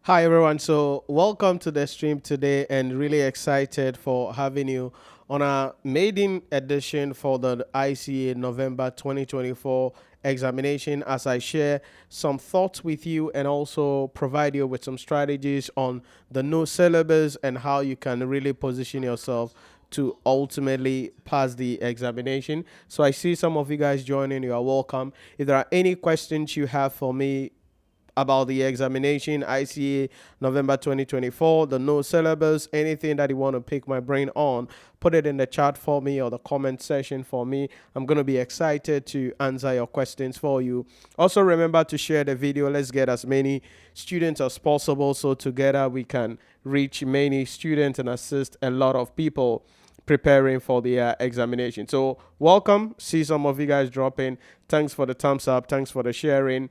Hi everyone. So welcome to the stream today and really excited for having you on our maiden edition for the ICA November 2024 examination as I share some thoughts with you and also provide you with some strategies on the new syllabus and how you can really position yourself to ultimately pass the examination. So I see some of you guys joining. You are welcome. If there are any questions you have for me about the examination, ICA November 2024, the no syllabus, anything that you want to pick my brain on, put it in the chat for me or the comment section for me. I'm going to be excited to answer your questions for you. Also, remember to share the video. Let's get as many students as possible so together we can reach many students and assist a lot of people preparing for the examination. So, welcome. See some of you guys dropping. Thanks for the thumbs up. Thanks for the sharing.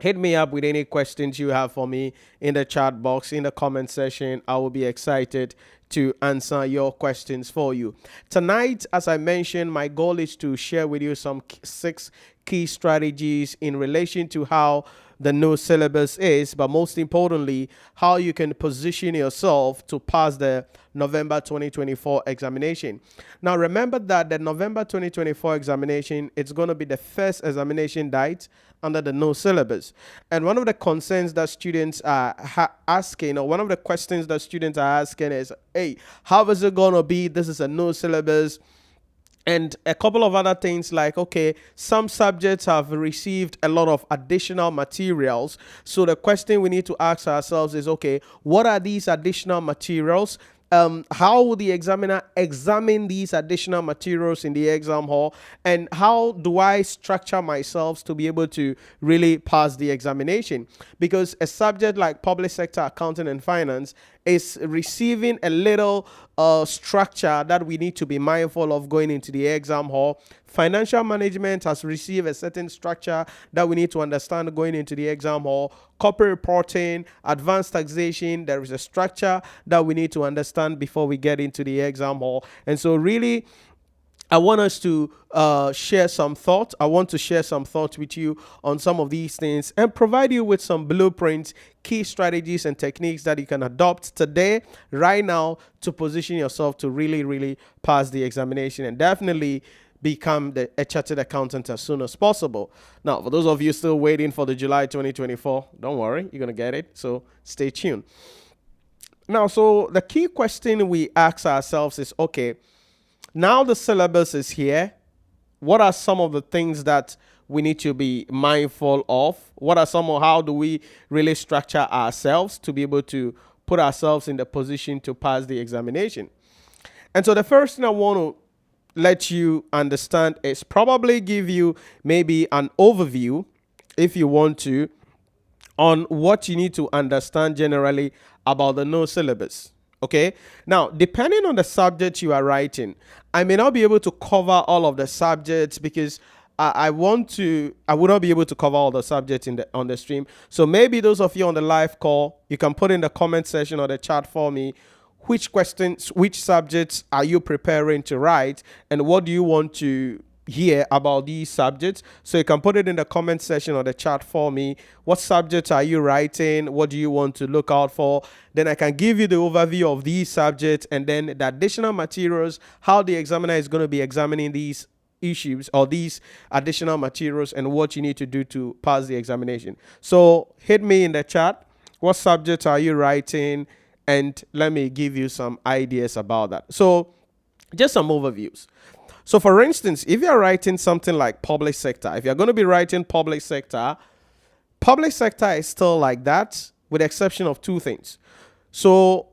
Hit me up with any questions you have for me in the chat box, in the comment section. I will be excited to answer your questions for you. Tonight, as I mentioned, my goal is to share with you some 6 key strategies in relation to how the new syllabus is, but most importantly, how you can position yourself to pass the November 2024 examination. Now, remember that the November 2024 examination, it's going to be the first examination date under the new syllabus. And one of the concerns that students are asking, or one of the questions that students are asking is, hey, how is it going to be? This is a new syllabus. And a couple of other things like, okay, some subjects have received a lot of additional materials. So the question we need to ask ourselves is, okay, what are these additional materials? How will the examiner examine these additional materials in the exam hall, and how do I structure myself to be able to really pass the examination? Because a subject like public sector accounting and finance is receiving a little structure that we need to be mindful of going into the exam hall. Financial management has received a certain structure that we need to understand going into the exam hall. Corporate reporting, advanced taxation, there is a structure that we need to understand before we get into the exam hall. And so really, I want us to share some thoughts. I want to share some thoughts with you on some of these things and provide you with some blueprints, key strategies, and techniques that you can adopt today, right now, to position yourself to really, really pass the examination and definitely become a chartered accountant as soon as possible. Now, for those of you still waiting for the July 2024, don't worry, you're going to get it. So stay tuned. Now, so the key question we ask ourselves is, okay, now the syllabus is here. What are some of the things that we need to be mindful of? What are some of how do we really structure ourselves to be able to put ourselves in the position to pass the examination? And so the first thing I want to let you understand is probably give you maybe an overview, if you want to, on what you need to understand generally about the new syllabus. Okay. Now, depending on the subject you are writing, I may not be able to cover all of the subjects because I would not be able to cover all the subjects on the stream. So maybe those of you on the live call, you can put in the comment section or the chat for me which questions, which subjects are you preparing to write, and what do you want to hear about these subjects. So you can put it in the comment section or the chat for me. What subjects are you writing? What do you want to look out for? Then I can give you the overview of these subjects and then the additional materials, how the examiner is going to be examining these issues or these additional materials, and what you need to do to pass the examination. So hit me in the chat. What subjects are you writing? And let me give you some ideas about that. So just some overviews. So for instance, if you're writing something like public sector, if you're going to be writing public sector is still like that with the exception of 2 things. So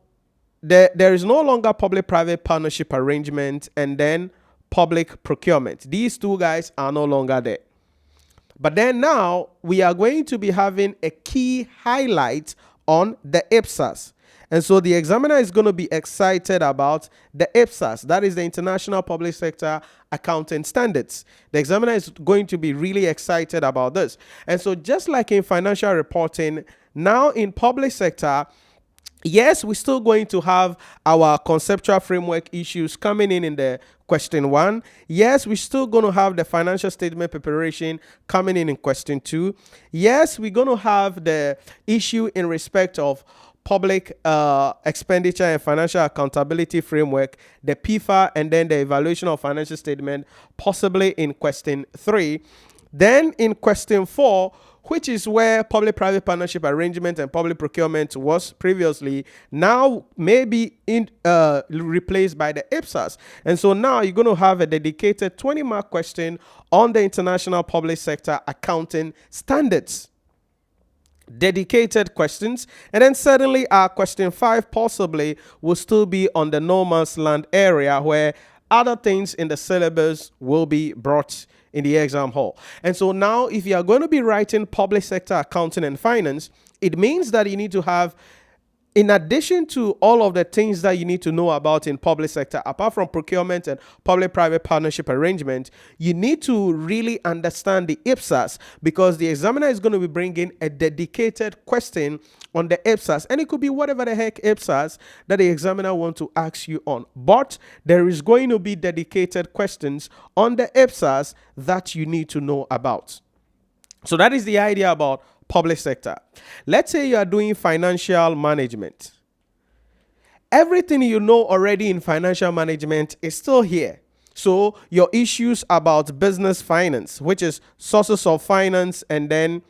there is no longer public-private partnership arrangement and then public procurement. These 2 guys are no longer there. But then now we are going to be having a key highlight on the IPSAS. And so the examiner is going to be excited about the IPSAS, that is the International Public Sector Accounting Standards. The examiner is going to be really excited about this. And so just like in financial reporting, now in public sector, Yes, we're still going to have our conceptual framework issues coming in the question 1. Yes, we're still going to have the financial statement preparation coming in question 2. Yes, we're going to have the issue in respect of public expenditure and financial accountability framework, the PIFA, and then the evaluation of financial statement, possibly in question 3. Then in question 4, which is where public-private partnership arrangement and public procurement was previously, now maybe replaced by the IPSAS. And so now you're going to have a dedicated 20-mark question on the international public sector accounting standards. Dedicated questions. And then suddenly our question 5 possibly will still be on the no man's land area, where other things in the syllabus will be brought in the exam hall. And so now if you are going to be writing public sector accounting and finance, it means that you need to have, in addition to all of the things that you need to know about in public sector, apart from procurement and public-private partnership arrangement, you need to really understand the IPSAS, because the examiner is going to be bringing a dedicated question on the IPSAS, and it could be whatever the heck IPSAS that the examiner wants to ask you on. But there is going to be dedicated questions on the IPSAS that you need to know about. So that is the idea about public sector. Let's say you are doing financial management. Everything you know already in financial management is still here. So your issues about business finance, which is sources of finance, and then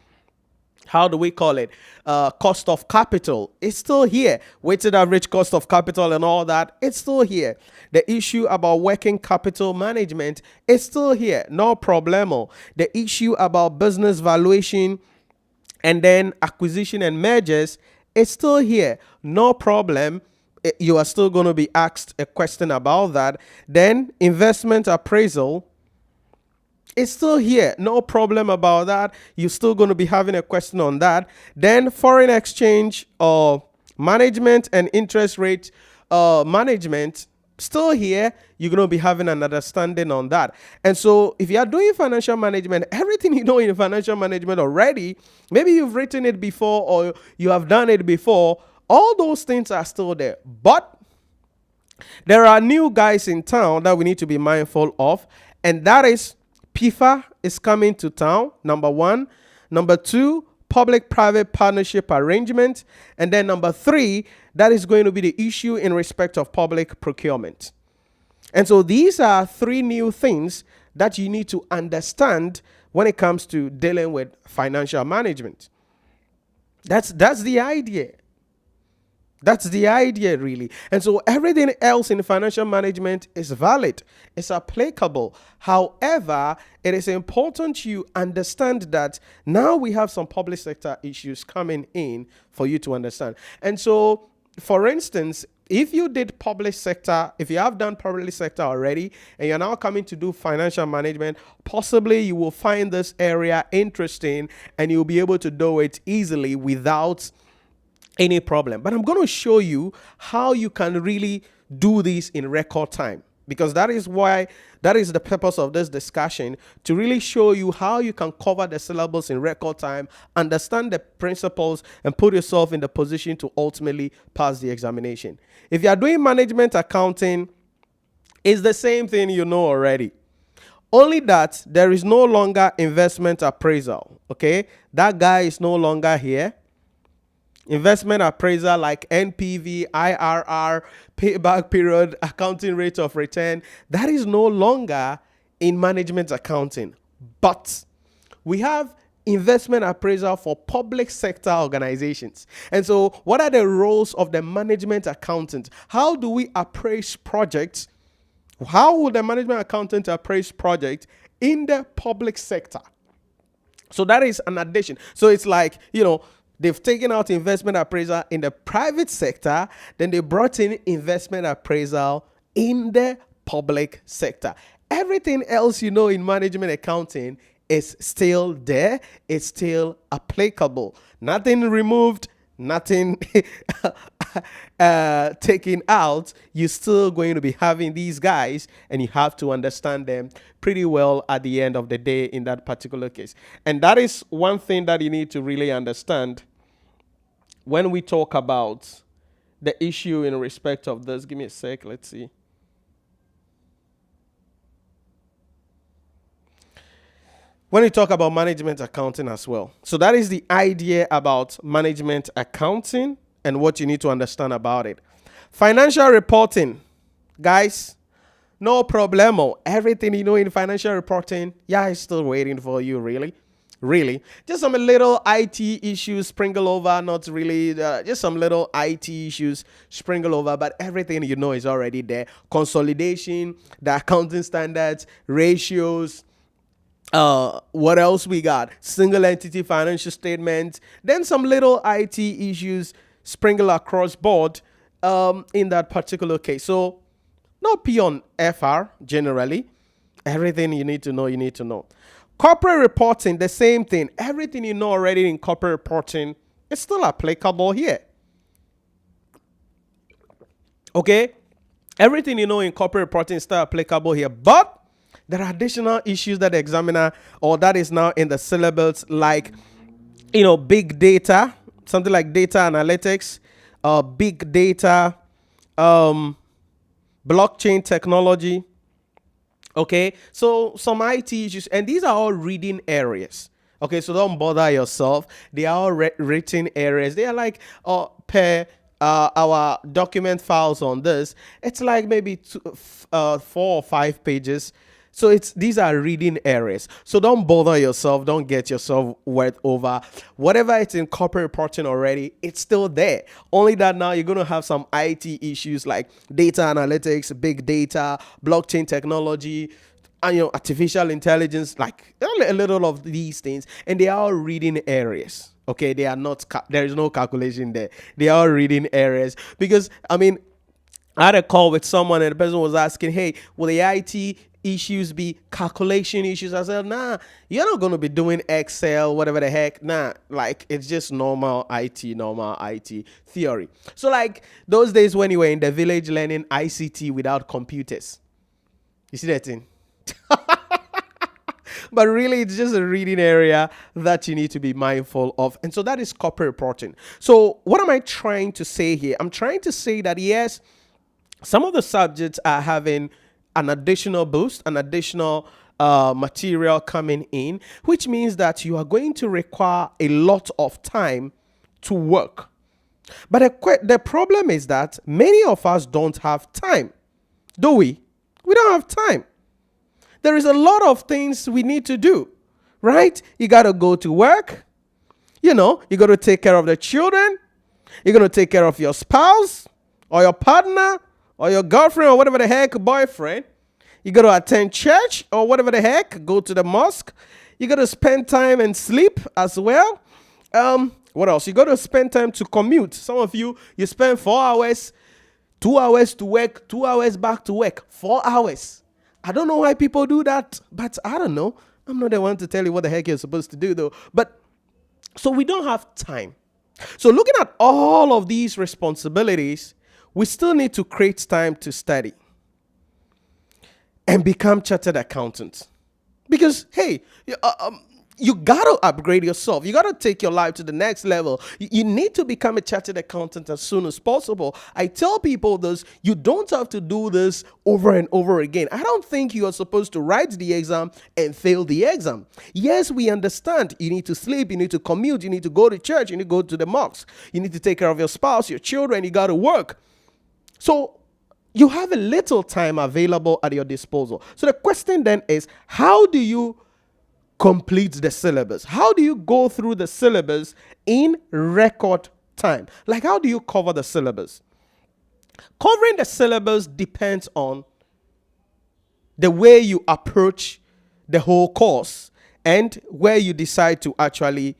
how do we call it? Cost of capital. It's still here. Weighted average cost of capital and all that. It's still here. The issue about working capital management is still here. No problemo. The issue about business valuation and then acquisition and mergers is still here. No problem. You are still going to be asked a question about that. Then investment appraisal, it's still here. No problem about that. You're still going to be having a question on that. Then foreign exchange management and interest rate management, still here. You're going to be having an understanding on that. And so if you are doing financial management, everything you know in financial management already, maybe you've written it before or you have done it before, all those things are still there. But there are new guys in town that we need to be mindful of, and that is PIFA is coming to town, number 1. Number 2, public-private partnership arrangement. And then number 3, that is going to be the issue in respect of public procurement. And so these are 3 new things that you need to understand when it comes to dealing with financial management. That's the idea. That's the idea, really. And so everything else in financial management is valid. It's applicable. However, it is important you understand that now we have some public sector issues coming in for you to understand. And so, for instance, if you did public sector, if you have done public sector already, and you're now coming to do financial management, possibly you will find this area interesting and you'll be able to do it easily without any problem. But I'm going to show you how you can really do this in record time, because that is the purpose of this discussion, to really show you how you can cover the syllabus in record time, understand the principles, and put yourself in the position to ultimately pass the examination. If you are doing management accounting, it's the same thing you know already. Only that there is no longer investment appraisal. Okay, that guy is no longer here. Investment appraiser like NPV, IRR, payback period, accounting rate of return, that is no longer in management accounting. But we have investment appraisal for public sector organizations. And so what are the roles of the management accountant? How do we appraise projects? How will the management accountant appraise projects in the public sector? So that is an addition. So it's like, they've taken out investment appraisal in the private sector, then they brought in investment appraisal in the public sector. Everything else in management accounting is still there. It's still applicable. Nothing removed, nothing taken out. You're still going to be having these guys, and you have to understand them pretty well at the end of the day in that particular case. And that is one thing that you need to really understand when we talk about the issue in respect of this. Give me a sec. Let's see. When we talk about management accounting as well. So that is the idea about management accounting and what you need to understand about it. Financial reporting, guys, no problemo. Everything you know in financial reporting, yeah, it's still waiting for you, really. Really. Just some little IT issues sprinkle over, not really, just some little IT issues sprinkle over, but everything you know is already there. Consolidation, the accounting standards, ratios, what else we got? Single entity financial statements, then some little IT issues sprinkle across board in that particular case. So no P on FR generally. Everything you need to know, you need to know. Corporate reporting, the same thing. Everything you know already in corporate reporting is still applicable here. Okay? Everything you know in corporate reporting is still applicable here, but there are additional issues that the examiner, or that is now in the syllabus, like, big data, something like data analytics, big data, blockchain technology. Okay, so some IT issues, and these are all reading areas. Okay, so don't bother yourself. They are all written areas. They are like per our document files on this. It's like maybe 4 or 5 pages. So these are reading areas. So don't bother yourself. Don't get yourself worked over. Whatever it's in corporate reporting already, it's still there. Only that now you're going to have some IT issues like data analytics, big data, blockchain technology, and artificial intelligence, like a little of these things. And they are all reading areas. Okay, they are not. There is no calculation there. They are all reading areas because I had a call with someone and the person was asking, "Hey, will the IT issues be calculation issues?" I said, nah, you're not going to be doing Excel, whatever the heck. Nah, like it's just normal IT theory. So like those days when you were in the village learning ICT without computers. You see that thing? But really, it's just a reading area that you need to be mindful of. And so that is corporate reporting. So what am I trying to say here? I'm trying to say that, yes, some of the subjects are having an additional boost, an additional material coming in, which means that you are going to require a lot of time to work. But the problem is that many of us don't have time, do we? We don't have time. There is a lot of things we need to do, right? You got to go to work. You got to take care of the children. You're going to take care of your spouse or your partner or your girlfriend or whatever the heck, boyfriend. You got to attend church or whatever the heck, go to the mosque. You got to spend time and sleep as well. What else? You got to spend time to commute. Some of you spend 4 hours, 2 hours to work, 2 hours back to work, 4 hours. I don't know why people do that, but I don't know. I'm not the one to tell you what the heck you're supposed to do, though. But so we don't have time. So looking at all of these responsibilities, we still need to create time to study and become chartered accountants. Because, hey, you got to upgrade yourself. You got to take your life to the next level. You need to become a chartered accountant as soon as possible. I tell people this, you don't have to do this over and over again. I don't think you are supposed to write the exam and fail the exam. Yes, we understand. You need to sleep, you need to commute, you need to go to church, you need to go to the mosque, you need to take care of your spouse, your children, you got to work. So you have a little time available at your disposal. So the question then is, how do you complete the syllabus? How do you go through the syllabus in record time? Like, how do you cover the syllabus? Covering the syllabus depends on the way you approach the whole course and where you decide to actually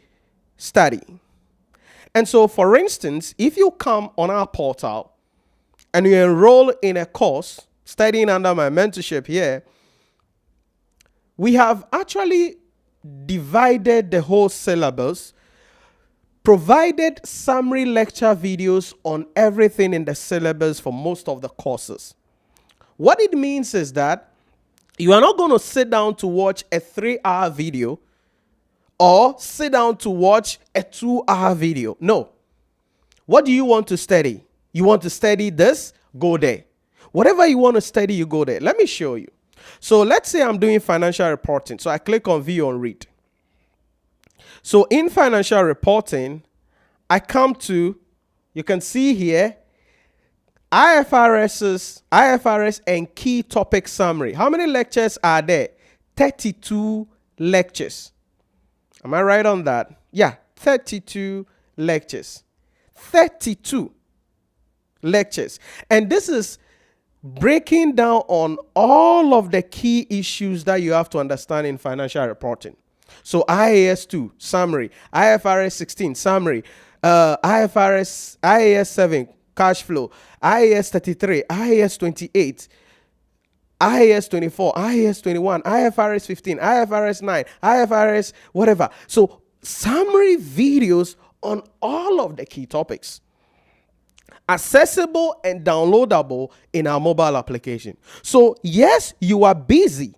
study. And so, for instance, if you come on our portal and you enroll in a course studying under my mentorship here, we have actually divided the whole syllabus, provided summary lecture videos on everything in the syllabus for most of the courses. What it means is that you are not going to sit down to watch a 3-hour video or sit down to watch a 2-hour video. No. What do you want to study? You want to study this? Go there. Whatever you want to study, you go there. Let me show you. So let's say I'm doing financial reporting. So I click on View and Read. So in financial reporting, I come to, you can see here, IFRS and key topic summary. How many lectures are there? 32 lectures. Am I right on that? Yeah, 32 lectures. 32 lectures. And this is breaking down on all of the key issues that you have to understand in financial reporting. So IAS 2, summary. IFRS 16, summary. IAS 7, cash flow. IAS 33, IAS 28, IAS 24, IAS 21, IFRS 15, IFRS 9, IFRS whatever. So summary videos on all of the key topics. Accessible and downloadable in our mobile application. So yes, you are busy.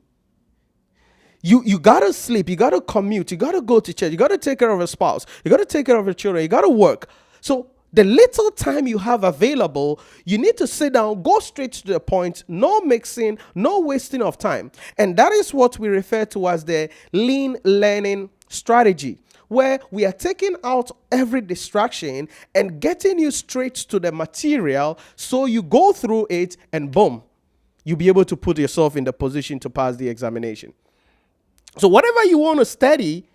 You gotta sleep, you gotta commute, you gotta go to church, you gotta take care of a spouse, you gotta take care of your children, you gotta work. So the little time you have available, you need to sit down, go straight to the point, no mixing, no wasting of time. And that is what we refer to as the lean learning strategy, where we are taking out every distraction and getting you straight to the material so you go through it and boom, you'll be able to put yourself in the position to pass the examination. So whatever you want to study,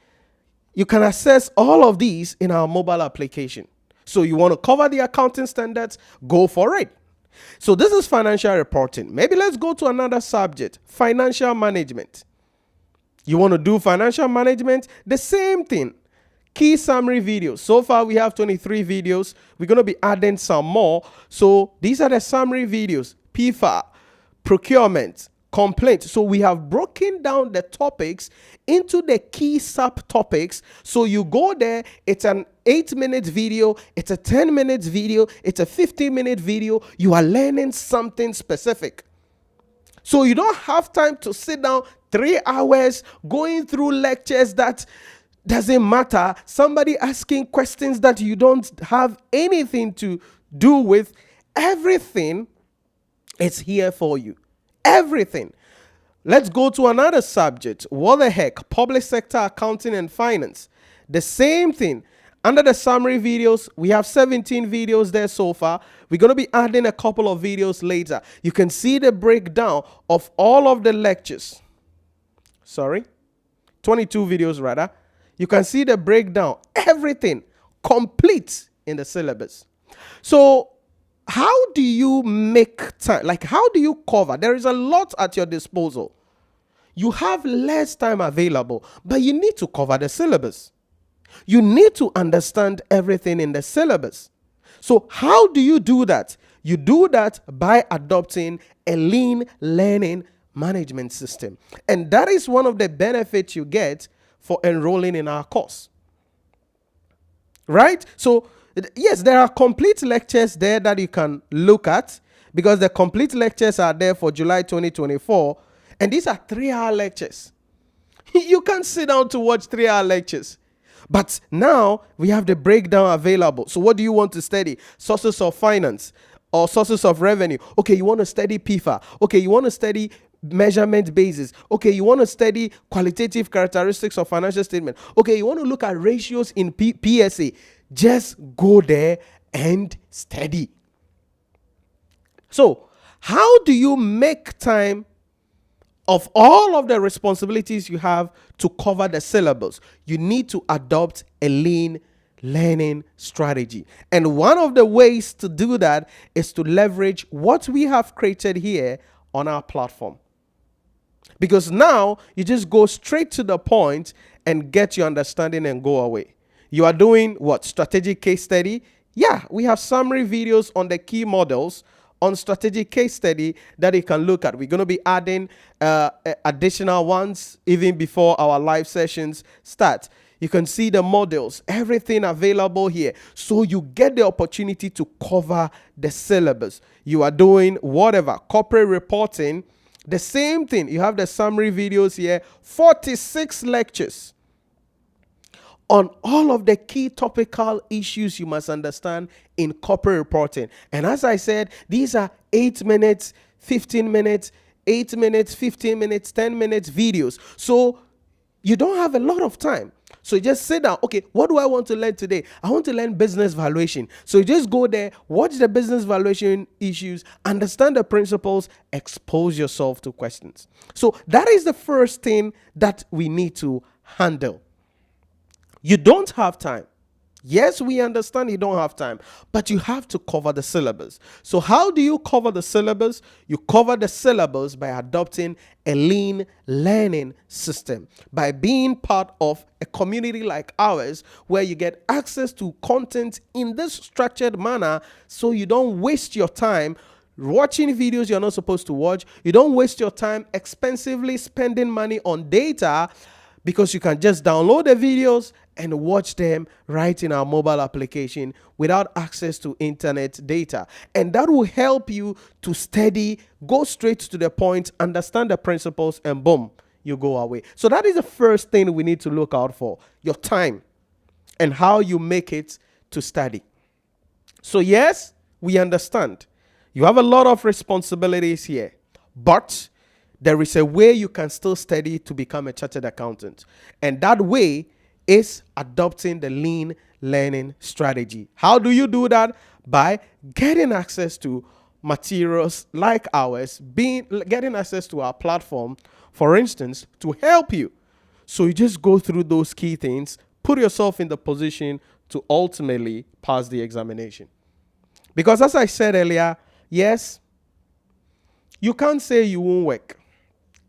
you can access all of these in our mobile application. So you want to cover the accounting standards, go for it. So this is financial reporting. Maybe let's go to another subject, financial management. You want to do financial management? The same thing. Key summary videos. So far we have 23 videos. We're going to be adding some more. So these are the summary videos. PFA, procurement, complaint. So we have broken down the topics into the key subtopics. So you go there, it's an 8-minute video, it's a 10-minute video, it's a 15-minute video. You are learning something specific. So you don't have time to sit down 3 hours going through lectures that doesn't matter. Somebody asking questions that you don't have anything to do with. Everything is here for you. Everything. Let's go to another subject. What the heck? Public sector accounting and finance. The same thing. Under the summary videos, we have 17 videos there so far. We're going to be adding a couple of videos later. You can see the breakdown of all of the lectures. 22 videos rather. You can see the breakdown. Everything complete in the syllabus. So how do you make time? Like, how do you cover? There is a lot at your disposal. You have less time available, but you need to cover the syllabus. You need to understand everything in the syllabus. So how do you do that? You do that by adopting a lean learning management system. And that is one of the benefits you get for enrolling in our course. Right? So yes, there are complete lectures there that you can look at, because the complete lectures are there for July 2024. And these are 3-hour lectures. You can't sit down to watch 3-hour lectures. But now we have the breakdown available. So what do you want to study? Sources of finance or sources of revenue. Okay, you want to study PIFA. Okay, you want to study measurement basis. Okay, you want to study qualitative characteristics of financial statement. Okay, you want to look at ratios in PSA. Just go there and study. So how do you make time of all of the responsibilities you have to cover the syllabus? You need to adopt a lean learning strategy. And one of the ways to do that is to leverage what we have created here on our platform. Because now you just go straight to the point and get your understanding and go away. You are doing what? Strategic case study? Yeah, we have summary videos on the key models on strategic case study that you can look at. We're going to be adding additional ones even before our live sessions start. You can see the models, everything available here. So you get the opportunity to cover the syllabus. You are doing whatever, corporate reporting, the same thing. You have the summary videos here, 46 lectures. on all of the key topical issues you must understand in corporate reporting. And as I said, these are 8 minutes, 15 minutes, 8 minutes, 15 minutes, 10 minutes videos. So you don't have a lot of time. So you just sit down. Okay, what do I want to learn today? I want to learn business valuation. So you just go there, watch the business valuation issues, understand the principles, expose yourself to questions. So that is the first thing that we need to handle. You don't have time. Yes, we understand you don't have time, but you have to cover the syllabus. So how do you cover the syllabus? You cover the syllabus by adopting a lean learning system, by being part of a community like ours where you get access to content in this structured manner so you don't waste your time watching videos you're not supposed to watch. You don't waste your time expensively spending money on data, because you can just download the videos and watch them right in our mobile application without access to internet data. And that will help you to study, go straight to the point, understand the principles, and boom, you go away. So that is the first thing we need to look out for, your time and how you make it to study. So yes, we understand you have a lot of responsibilities here, but there is a way you can still study to become a chartered accountant. And that way is adopting the lean learning strategy. How do you do that? By getting access to materials like ours, getting access to our platform, for instance, to help you. So you just go through those key things, put yourself in the position to ultimately pass the examination. Because as I said earlier, yes, you can't say you won't work.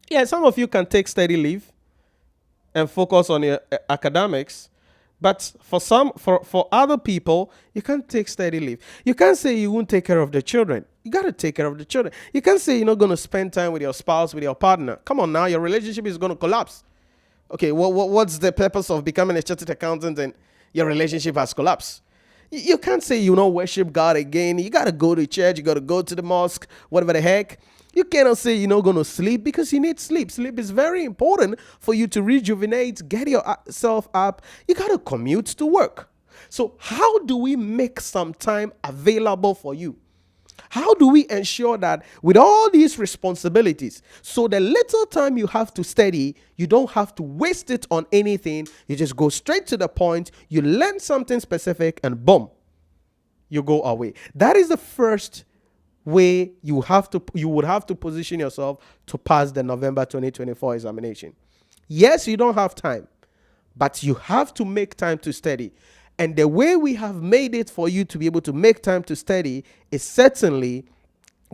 Yeah, some of you can take study leave and focus on your academics, but for other people, you can't take study leave. You can't say you won't take care of the children. You got to take care of the children. You can't say you're not going to spend time with your spouse, with your partner. Come on now, your relationship is going to collapse. Okay, what's the purpose of becoming a chartered accountant and your relationship has collapsed? You can't say you don't worship God again. You got to go to church. You got to go to the mosque, whatever the heck. You cannot say you're not going to sleep, because you need sleep. Sleep is very important for you to rejuvenate, get yourself up. You got to commute to work. So how do we make some time available for you? How do we ensure that with all these responsibilities, so the little time you have to study, you don't have to waste it on anything. You just go straight to the point, you learn something specific, and boom, you go away. That is the first way you would have to position yourself to pass the November 2024 examination. Yes, you don't have time, but you have to make time to study. And the way we have made it for you to be able to make time to study is certainly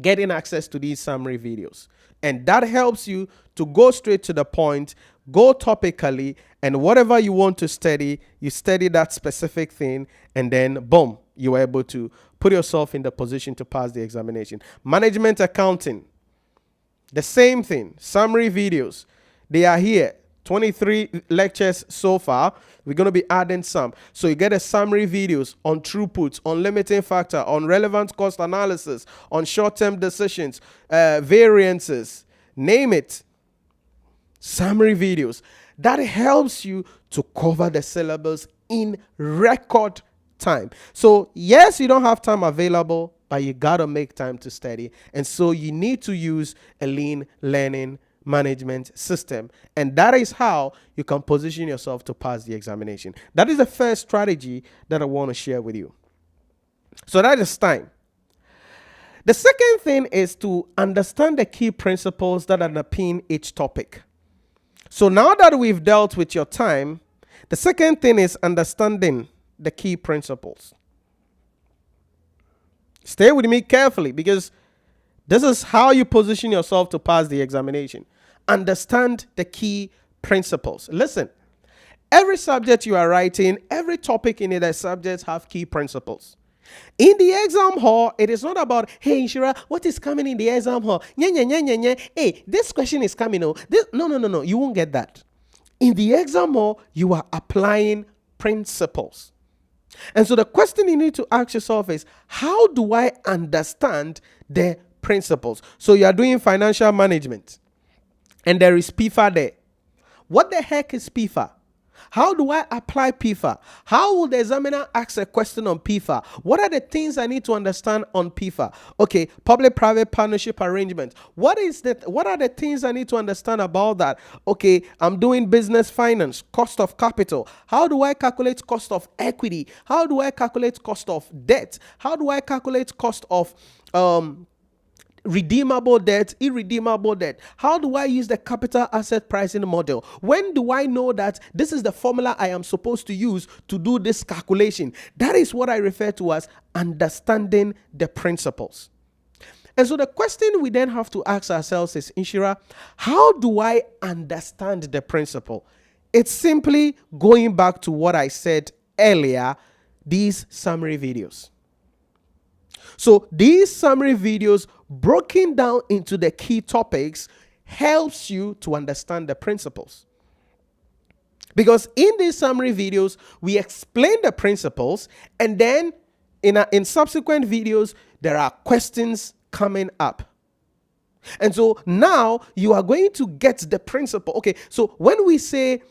getting access to these summary videos. And that helps you to go straight to the point, go topically, and whatever you want to study, you study that specific thing, and then boom, you are able to put yourself in the position to pass the examination. Management accounting, the same thing. Summary videos, they are here. 23 lectures so far. We're going to be adding some. So you get a summary videos on throughput, on limiting factor, on relevant cost analysis, on short-term decisions, variances, name it. Summary videos. That helps you to cover the syllabus in record time. So yes, you don't have time available, but you got to make time to study. And so you need to use a lean learning management system. And that is how you can position yourself to pass the examination. That is the first strategy that I want to share with you. So that is time. The second thing is to understand the key principles that underpin each topic. So now that we've dealt with your time, the second thing is understanding the key principles. Stay with me carefully, because this is how you position yourself to pass the examination. Understand the key principles. Listen, every subject you are writing, every topic in the subject have key principles. In the exam hall, it is not about, hey, Nhyira, what is coming in the exam hall? Hey, this question is coming. No, you won't get that. In the exam hall, you are applying principles. And so the question you need to ask yourself is, how do I understand the principles? So you are doing financial management, and there is PIFA there. What the heck is PIFA? How do I apply PIFA? How will the examiner ask a question on PIFA? What are the things I need to understand on PIFA? Okay, public-private partnership arrangement. What are the things I need to understand about that? Okay, I'm doing business finance, cost of capital. How do I calculate cost of equity? How do I calculate cost of debt? How do I calculate cost of redeemable debt, irredeemable debt? How do I use the capital asset pricing model? When do I know that this is the formula I am supposed to use to do this calculation? That is what I refer to as understanding the principles. And so the question we then have to ask ourselves is, Nhyira, how do I understand the principle? It's simply going back to what I said earlier, these summary videos. So these summary videos broken down into the key topics helps you to understand the principles. Because in these summary videos, we explain the principles, and then in subsequent videos, there are questions coming up. And so now you are going to get the principle. Okay, so when we say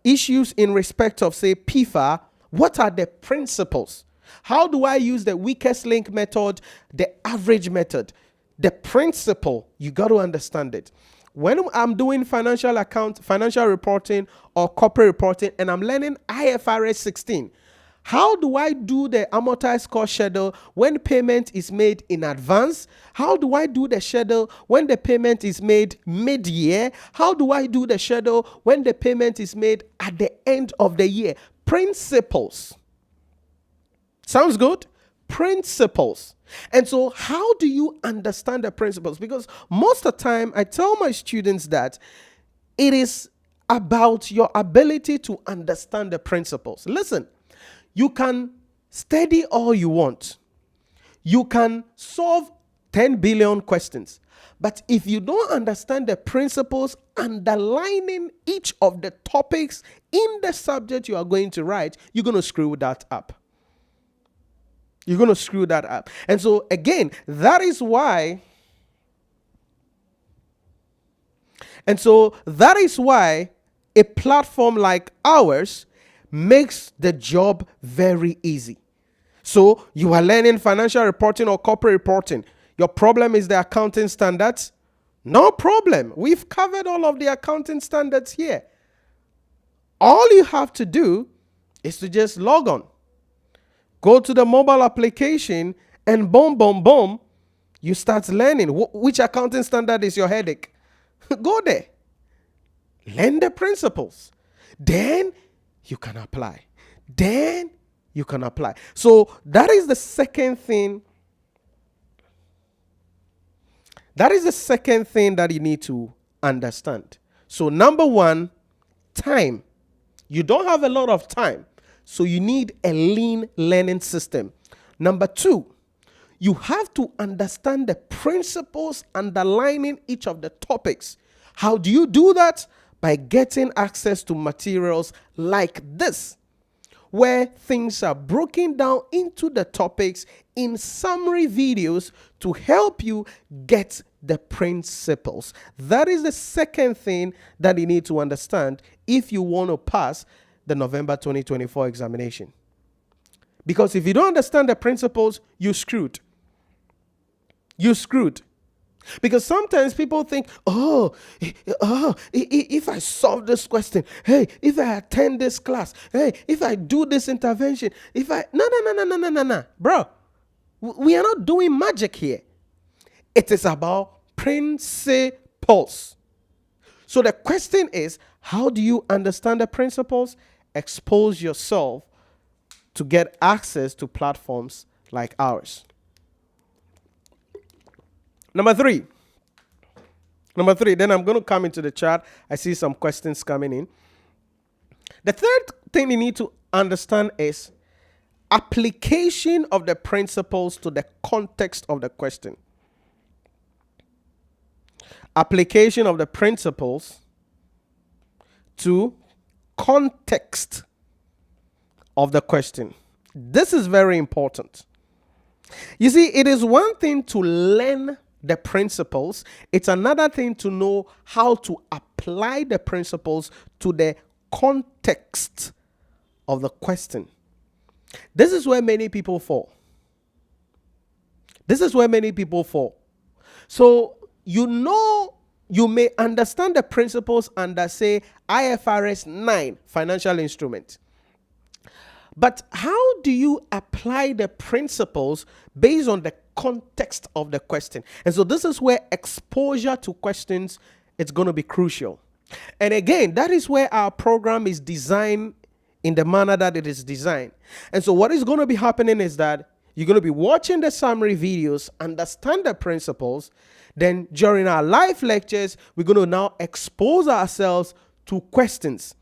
issues in respect of, say, PIFA, what are the principles? How do I use the weakest link method, the average method? The principle, you got to understand it. When I'm doing financial reporting or corporate reporting, and I'm learning IFRS 16, how do I do the amortized cost schedule when payment is made in advance? How do I do the schedule when the payment is made mid-year? How do I do the schedule when the payment is made at the end of the year? Principles. Sounds good? Principles. And so how do you understand the principles? Because most of the time I tell my students that it is about your ability to understand the principles. Listen, you can study all you want. You can solve 10 billion questions. But if you don't understand the principles underlining each of the topics in the subject you are going to write, you're going to screw that up. You're going to screw that up. And so again, that is why a platform like ours makes the job very easy. So you are learning financial reporting or corporate reporting. Your problem is the accounting standards. No problem. We've covered all of the accounting standards here. All you have to do is to just log on. Go to the mobile application and boom, boom, boom, you start learning. Which accounting standard is your headache? Go there. Learn the principles. Then you can apply. So that is the second thing. That is the second thing that you need to understand. So number one, time. You don't have a lot of time. So you need a lean learning system. Number two, you have to understand the principles underlining each of the topics. How do you do that? By getting access to materials like this, where things are broken down into the topics in summary videos to help you get the principles. That is the second thing that you need to understand if you want to pass the November 2024 examination. Because if you don't understand the principles, you're screwed. You're screwed. Because sometimes people think, if I solve this question, hey, if I attend this class, hey, if I do this intervention, no. Bro, we are not doing magic here. It is about principles. So the question is, how do you understand the principles? Expose yourself to get access to platforms like ours. Number three, then I'm going to come into the chat. I see some questions coming in. The third thing you need to understand is application of the principles to the context of the question. Application of the principles to context of the question. This is very important. You see, it is one thing to learn the principles. It's another thing to know how to apply the principles to the context context of the question. This is where many people fall. This is where many people fall. So, you may understand the principles under, say, IFRS 9, financial instrument. But how do you apply the principles based on the context of the question? And so this is where exposure to questions is going to be crucial. And again, that is where our program is designed in the manner that it is designed. And so what is going to be happening is that you're going to be watching the summary videos, understand the principles. Then during our live lectures, we're going to now expose ourselves to questions.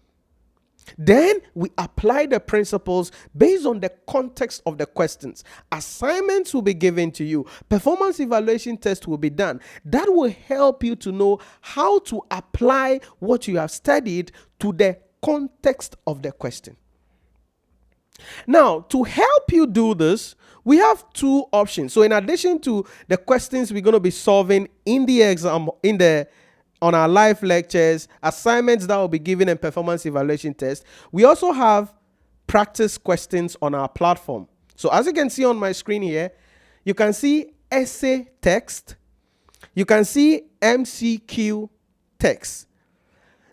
Then we apply the principles based on the context of the questions. Assignments will be given to you. Performance evaluation test will be done. That will help you to know how to apply what you have studied to the context of the question. Now, to help you do this, we have two options. So in addition to the questions we're going to be solving in the exam, on our live lectures, assignments that will be given, and performance evaluation test, we also have practice questions on our platform. So as you can see on my screen here, you can see essay text, you can see MCQ text.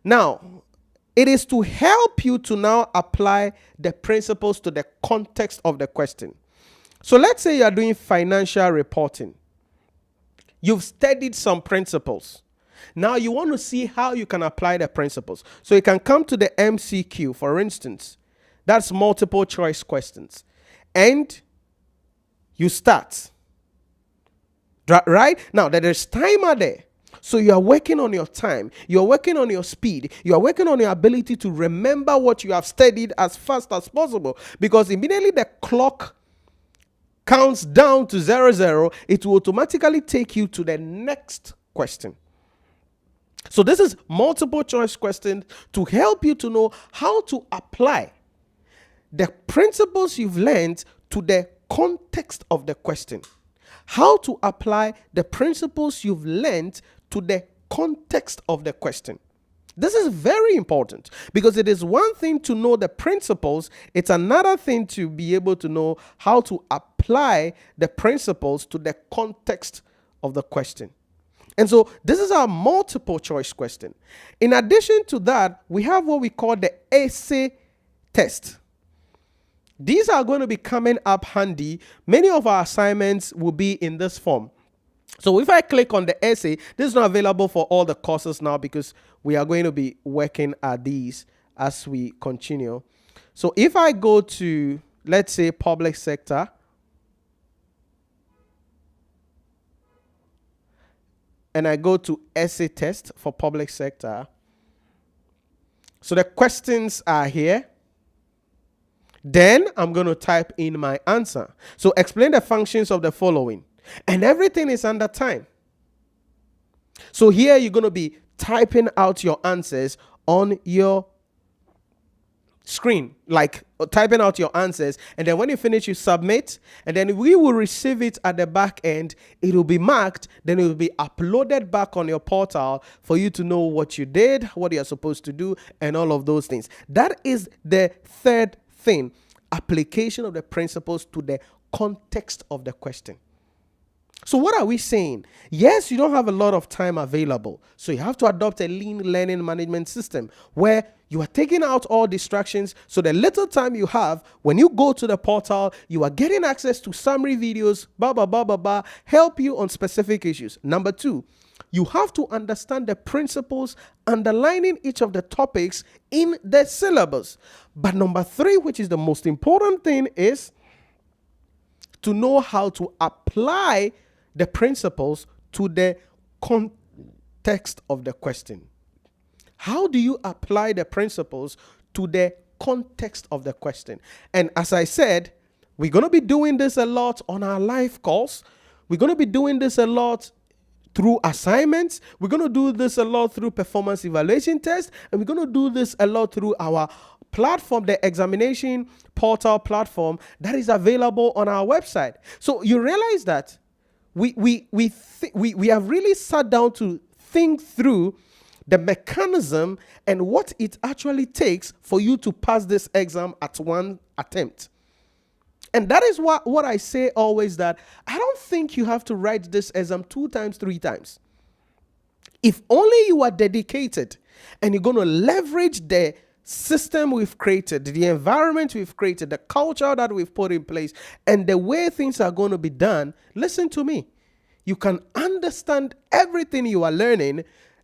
Now, it is to help you to now apply the principles to the context of the question. So let's say you are doing financial reporting. You've studied some principles. Now you want to see how you can apply the principles. So you can come to the MCQ, for instance. That's multiple choice questions. And you start. Right? Now, there is timer there. So you are working on your time. You are working on your speed. You are working on your ability to remember what you have studied as fast as possible. Because immediately the clock counts down to 00, it will automatically take you to the next question. So this is multiple choice questions to help you to know how to apply the principles you've learned to the context of the question. How to apply the principles you've learned to the context of the question. This is very important because it is one thing to know the principles. It's another thing to be able to know how to apply the principles to the context of the question. And so this is our multiple choice question. In addition to that, we have what we call the essay test. These are going to be coming up handy. Many of our assignments will be in this form. So if I click on the essay, this is not available for all the courses now because we are going to be working at these as we continue. So if I go to, let's say, public sector, and I go to essay test for public sector. So the questions are here. Then I'm going to type in my answer. So explain the functions of the following. And everything is under time. So here you're going to be typing out your answers on your screen, like typing out your answers, and then when you finish you submit, and then we will receive it at the back end. It will be marked, then it will be uploaded back on your portal for you to know what you did, what you're supposed to do, and all of those things. That is the third thing, application of the principles to the context of the question. So what are we saying? Yes, you don't have a lot of time available. So you have to adopt a lean learning management system where you are taking out all distractions. So the little time you have, when you go to the portal, you are getting access to summary videos, help you on specific issues. Number two, you have to understand the principles underlining each of the topics in the syllabus. But number three, which is the most important thing, is to know how to apply the principles to the context of the question. How do you apply the principles to the context of the question? And as I said, we're going to be doing this a lot on our live calls. We're going to be doing this a lot through assignments. We're going to do this a lot through performance evaluation tests. And we're going to do this a lot through our platform, the examination portal platform that is available on our website. So you realize that we have really sat down to think through the mechanism, and what it actually takes for you to pass this exam at one attempt. And that is what I say always, that I don't think you have to write this exam 2 times, 3 times. If only you are dedicated and you're going to leverage the system we've created, the environment we've created, the culture that we've put in place, and the way things are going to be done, listen to me. You can understand everything you are learning,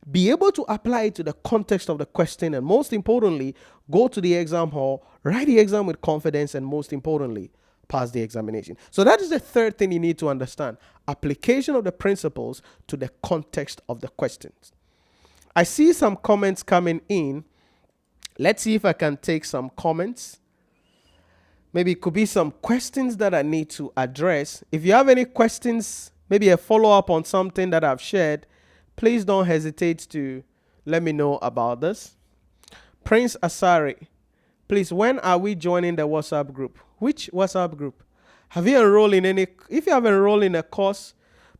be able to apply it to the context of the question, and most importantly, go to the exam hall, write the exam with confidence, and most importantly, pass the examination. So that is the third thing you need to understand: application of the principles to the context of the questions. I see some comments coming in. Let's see if I can take some comments. Maybe it could be some questions that I need to address. If you have any questions, maybe a follow-up on something that I've shared, please don't hesitate to let me know about this. Prince Asari, please, when are we joining the WhatsApp group? Which WhatsApp group? Have you enrolled in any? If you have enrolled in a course,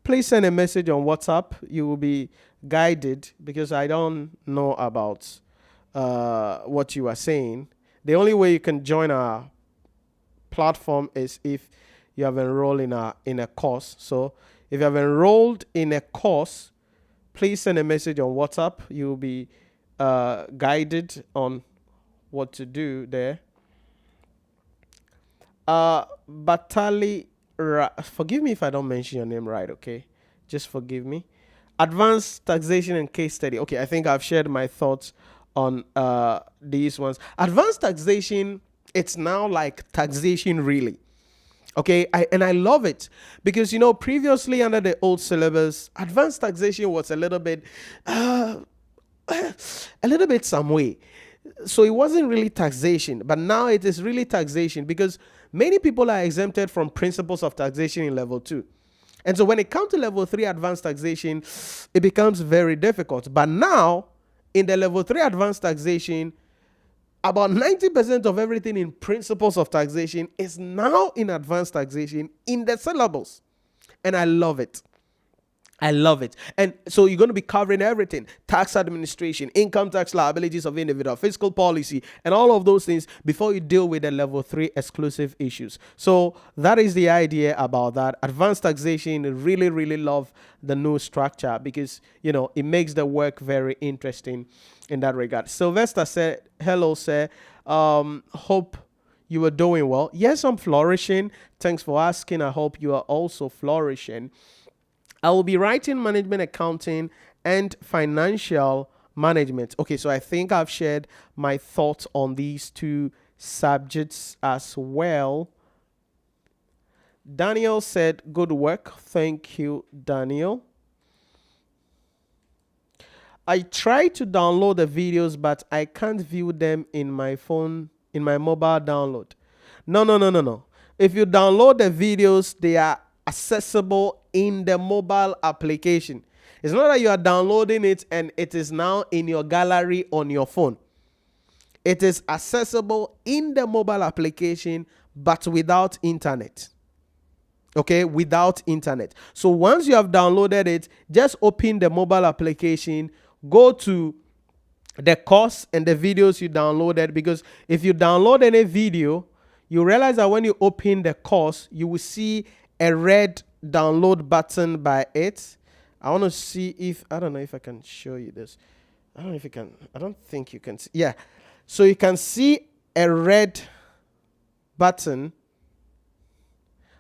please send a message on WhatsApp. You will be guided, because I don't know about what you are saying. The only way you can join our platform is if you have enrolled in a course. So if you have enrolled in a course, please send a message on WhatsApp. You will be guided on what to do there. Batali, forgive me if I don't mention your name right, okay? Just forgive me. Advanced taxation and case study. Okay, I think I've shared my thoughts on these ones. Advanced taxation, it's now like taxation really. Okay, I love it, because previously under the old syllabus, advanced taxation was a little bit some way. So it wasn't really taxation, but now it is really taxation, because many people are exempted from principles of taxation in level 2. And so when it comes to level 3 advanced taxation, it becomes very difficult. But now in the level 3 advanced taxation, about 90% of everything in principles of taxation is now in advanced taxation in the syllabus. And I love it. I love it. And so you're going to be covering everything: tax administration, income tax liabilities of individual, fiscal policy, and all of those things before you deal with the level 3 exclusive issues. So that is the idea about that. Advanced taxation, really, really love the new structure, because, it makes the work very interesting in that regard. Sylvester said, hello, sir. Hope you are doing well. Yes, I'm flourishing. Thanks for asking. I hope you are also flourishing. I will be writing management accounting and financial management. Okay, so I think I've shared my thoughts on these 2 subjects as well. Daniel said, good work. Thank you, Daniel. I try to download the videos, but I can't view them in my phone, in my mobile download. No. If you download the videos, they are accessible in the mobile application. It's not that you are downloading it and it is now in your gallery on your phone. It is accessible in the mobile application, but without internet. Okay, without internet. So once you have downloaded it, just open the mobile application, go to the course and the videos you downloaded, because if you download any video, you realize that when you open the course, you will see a red download button by it. I want to see if, I don't know if I can show you this. I don't know if you can. I don't think you can see. Yeah. So you can see a red button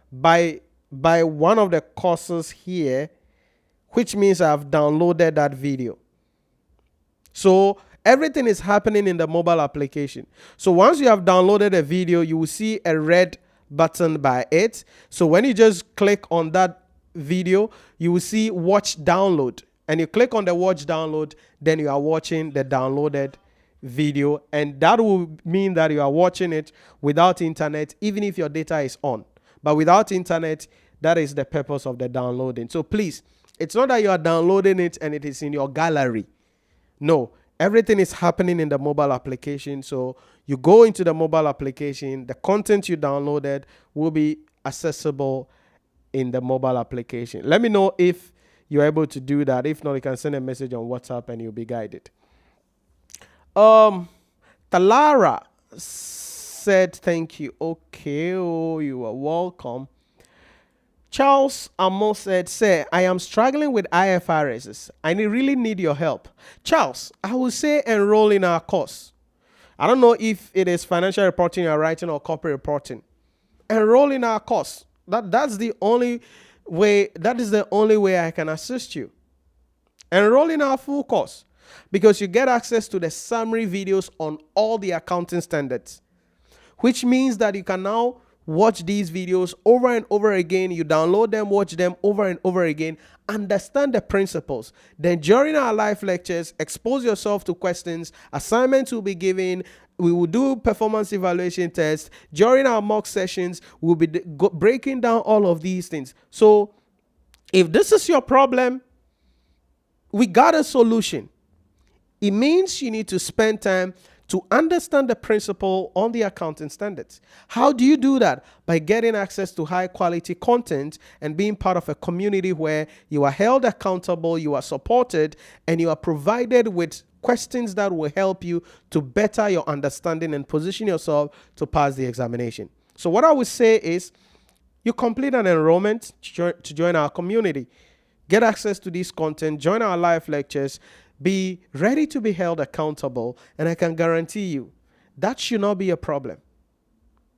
by one of the courses here, which means I've downloaded that video. So everything is happening in the mobile application. So once you have downloaded a video, you will see a red button by it. So when you just click on that video, you will see watch download, and you click on the watch download, then you are watching the downloaded video, and that will mean that you are watching it without internet, even if your data is on. But without internet, that is the purpose of the downloading. So please, it's not that you are downloading it and it is in your gallery. No, everything is happening in the mobile application. So you go into the mobile application, the content you downloaded will be accessible in the mobile application. Let me know if you're able to do that. If not, you can send a message on WhatsApp and you'll be guided. Talara said thank you. Okay, oh, you are welcome. Charles Amo said, "Sir, I am struggling with IFRSs. I really need your help." Charles, I will say enroll in our course. I don't know if it is financial reporting you're writing or corporate reporting. Enroll in our course. That's the only way. That is the only way I can assist you. Enroll in our full course, because you get access to the summary videos on all the accounting standards, which means that you can now watch these videos over and over again. You download them, watch them over and over again, understand the principles. Then during our live lectures, expose yourself to questions. Assignments will be given. We will do performance evaluation tests. During our mock sessions, we'll be breaking down all of these things. So if this is your problem, we got a solution. It means you need to spend time to understand the principle on the accounting standards. How do you do that? By getting access to high quality content and being part of a community where you are held accountable, you are supported, and you are provided with questions that will help you to better your understanding and position yourself to pass the examination. So what I would say is, you complete an enrollment to join our community, get access to this content, join our live lectures, be ready to be held accountable, and I can guarantee you that should not be a problem.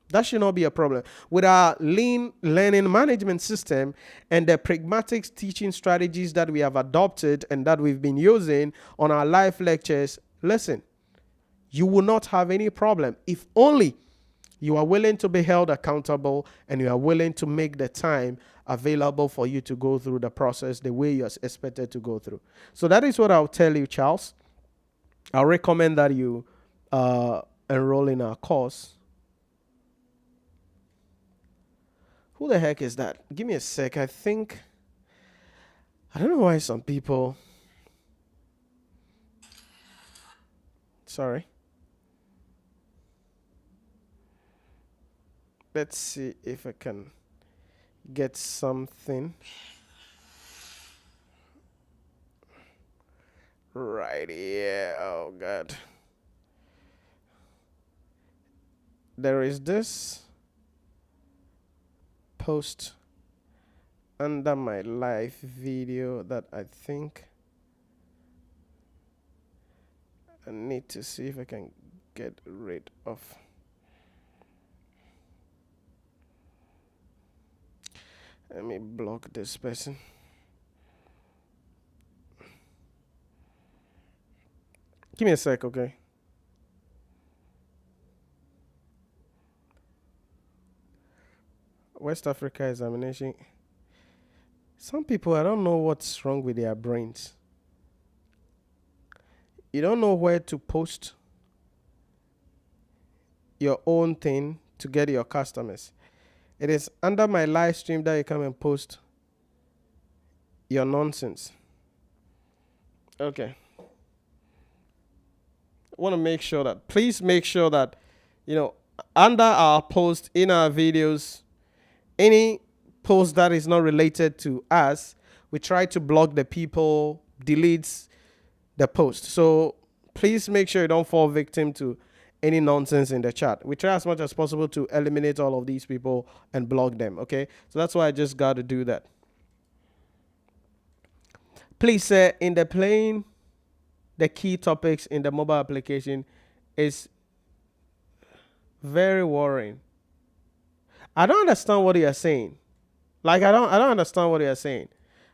That should not be a problem. With our lean learning management system and the pragmatic teaching strategies that we have adopted and that we've been using on our live lectures, listen, you will not have any problem if only you are willing to be held accountable and you are willing to make the time available for you to go through the process the way you're expected to go through. So that is what I'll tell you, Charles. I'll recommend that you enroll in our course. Who the heck is that? Give me a sec. I don't know why some people... Sorry. Let's see if I can get something. Right, yeah. Oh, God. There is this post under my live video that I think I need to see if I can get rid of. Let me block this person. Give me a sec, okay? West Africa examination. Some people, I don't know what's wrong with their brains. You don't know where to post your own thing to get your customers. It is under my live stream that you come and post your nonsense. Okay. I want to make sure that, please make sure that, under our post in our videos, any post that is not related to us, we try to block the people, deletes the post. So please make sure you don't fall victim to any nonsense in the chat. We try as much as possible to eliminate all of these people and block them, okay? So that's why I just got to do that. Please, in the playing the key topics in the mobile application is very worrying. I don't understand what you are saying. Like, I don't understand what you are saying.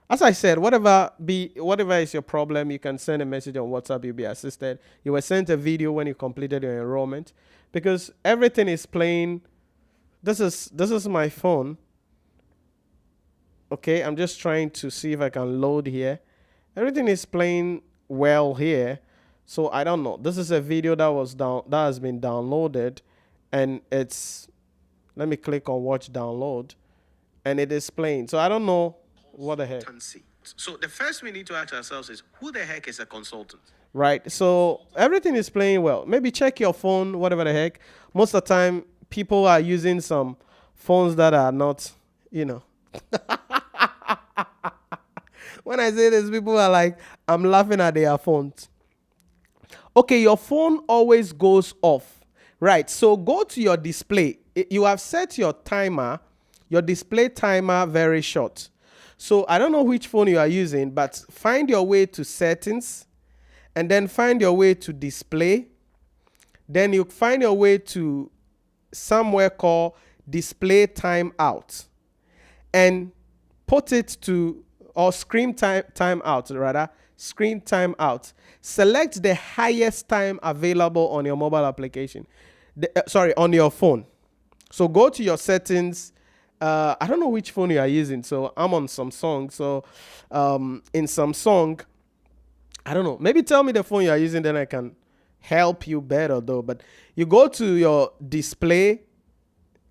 As I said, whatever is your problem, you can send a message on WhatsApp. You'll be assisted. You were sent a video when you completed your enrollment, because everything is playing. This is my phone. Okay, I'm just trying to see if I can load here. Everything is playing well here, so I don't know. This is a video that has been downloaded, and it's. Let me click on watch download, and it is playing. So I don't know. What the heck? So the first we need to ask ourselves is, who the heck is a consultant? Right. So everything is playing well. Maybe check your phone, whatever the heck. Most of the time, people are using some phones that are not, When I say this, people are like, I'm laughing at their phones. Okay, your phone always goes off, right? So go to your display. You have set your timer, your display timer very short. So I don't know which phone you are using, but find your way to settings and then find your way to display. Then you find your way to somewhere called display timeout and put it to, or screen timeout rather, screen timeout. Select the highest time available on your mobile application. On your phone. So go to your settings. I don't know which phone you are using. So I'm on Samsung. So in Samsung, I don't know. Maybe tell me the phone you are using, then I can help you better though. But you go to your display,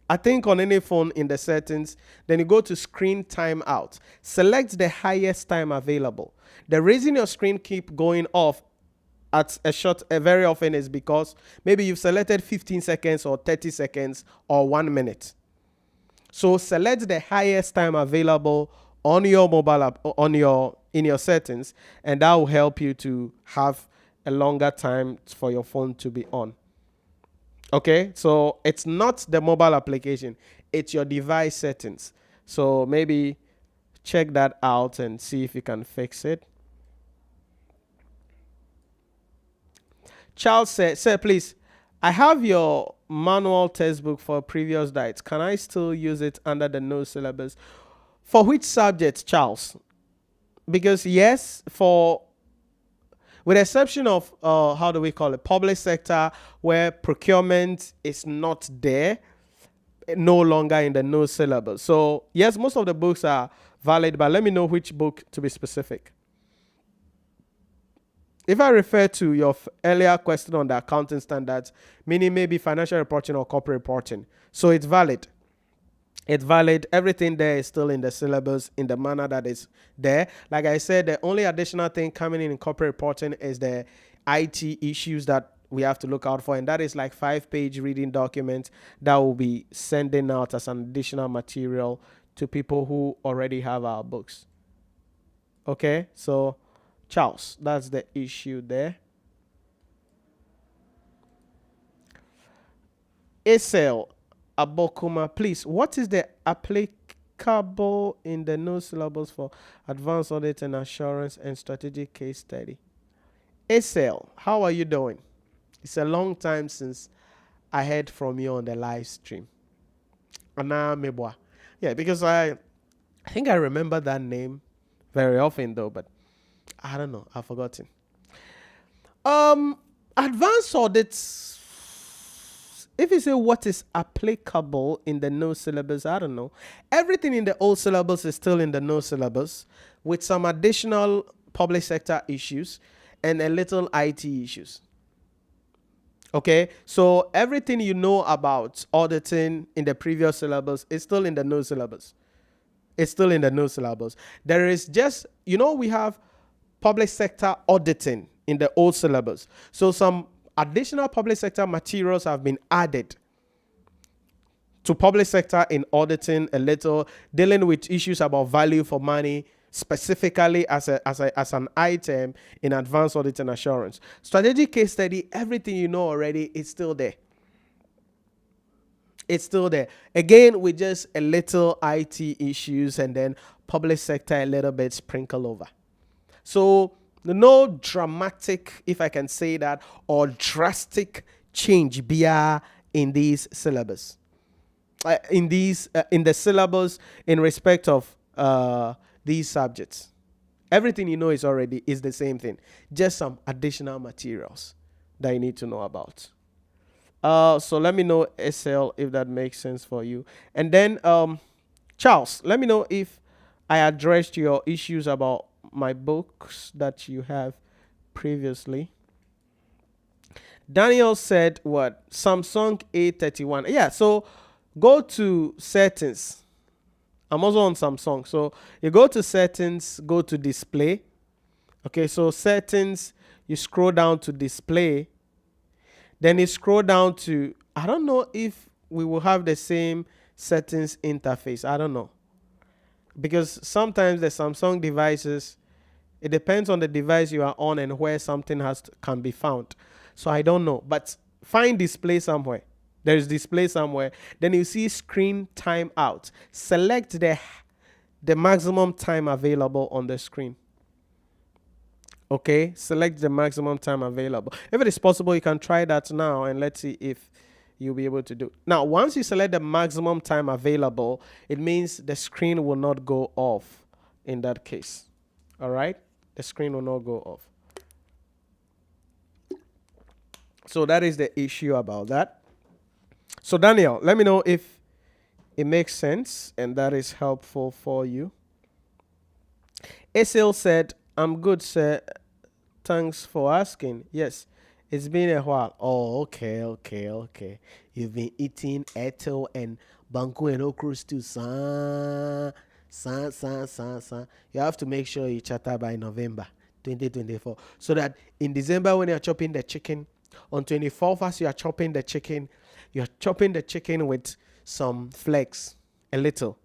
I think on any phone in the settings, then you go to screen timeout. Select the highest time available. The reason your screen keep going off at very often is because maybe you've selected 15 seconds or 30 seconds or 1 minute. So select the highest time available on your mobile app, in your settings, and that will help you to have a longer time for your phone to be on. Okay, so it's not the mobile application, it's your device settings. So maybe check that out and see if you can fix it. Charles said, sir, please, I have your manual textbook for previous diets. Can I still use it under the no syllabus? For which subject, Charles? Because yes, with the exception of, how do we call it, public sector, where procurement is not there, no longer in the no syllabus. So yes, most of the books are valid, but let me know which book to be specific. If I refer to your earlier question on the accounting standards, meaning maybe financial reporting or corporate reporting, so it's valid. It's valid. Everything there is still in the syllabus in the manner that is there. Like I said, the only additional thing coming in corporate reporting is the IT issues that we have to look out for. And that is like 5-page reading document that will be sending out as an additional material to people who already have our books. Okay, so Charles, that's the issue there. ACL Abokuma, please, what is the applicable in the no syllabus for advanced audit and assurance and strategic case study? ACL, how are you doing? It's a long time since I heard from you on the live stream. Ana Mebwa. Yeah, because I think I remember that name very often though, but I don't know, I've forgotten. Advanced audits. If you say what is applicable in the no syllabus, I don't know. Everything in the old syllabus is still in the no syllabus with some additional public sector issues and a little IT issues. Okay, so everything you know about auditing in the previous syllabus is still in the no syllabus. It's still in the no syllabus. There is just, we have public sector auditing in the old syllabus. So some additional public sector materials have been added to public sector in auditing a little, dealing with issues about value for money, specifically as an item in advanced audit and assurance. Strategic case study, everything you know already, it's still there. It's still there. Again, with just a little IT issues and then public sector a little bit sprinkle over. So no dramatic, if I can say that, or drastic change in these syllabus. In the syllabus in respect of these subjects. Everything you know is the same thing. Just some additional materials that you need to know about. So let me know, SL, if that makes sense for you. And then, Charles, let me know if I addressed your issues about my books that you have previously. Daniel said what? Samsung A31. Yeah, so go to settings. I'm also on Samsung. So you go to settings, go to display. Okay, so settings, you scroll down to display. Then you scroll down to, I don't know if we will have the same settings interface. I don't know. Because sometimes the Samsung devices, It depends on the device you are on and where something can be found. So I don't know, but find display somewhere. There is display somewhere. Then you see screen time out. Select the maximum time available on the screen. Okay, select the maximum time available. If it is possible, you can try that now and let's see if you'll be able to do. Now, once you select the maximum time available, it means the screen will not go off in that case. All right, the screen will not go off. So that is the issue about that. So Daniel, let me know if it makes sense and that is helpful for you. Asil said, I'm good, sir. Thanks for asking. Yes, it's been a while. Oh, okay. You've been eating Eto and Banku and okra stew. You have to make sure you chatter by November 2024. So that in December when you're chopping the chicken, on 24th as you are chopping the chicken, you're chopping the chicken with some flakes, a little.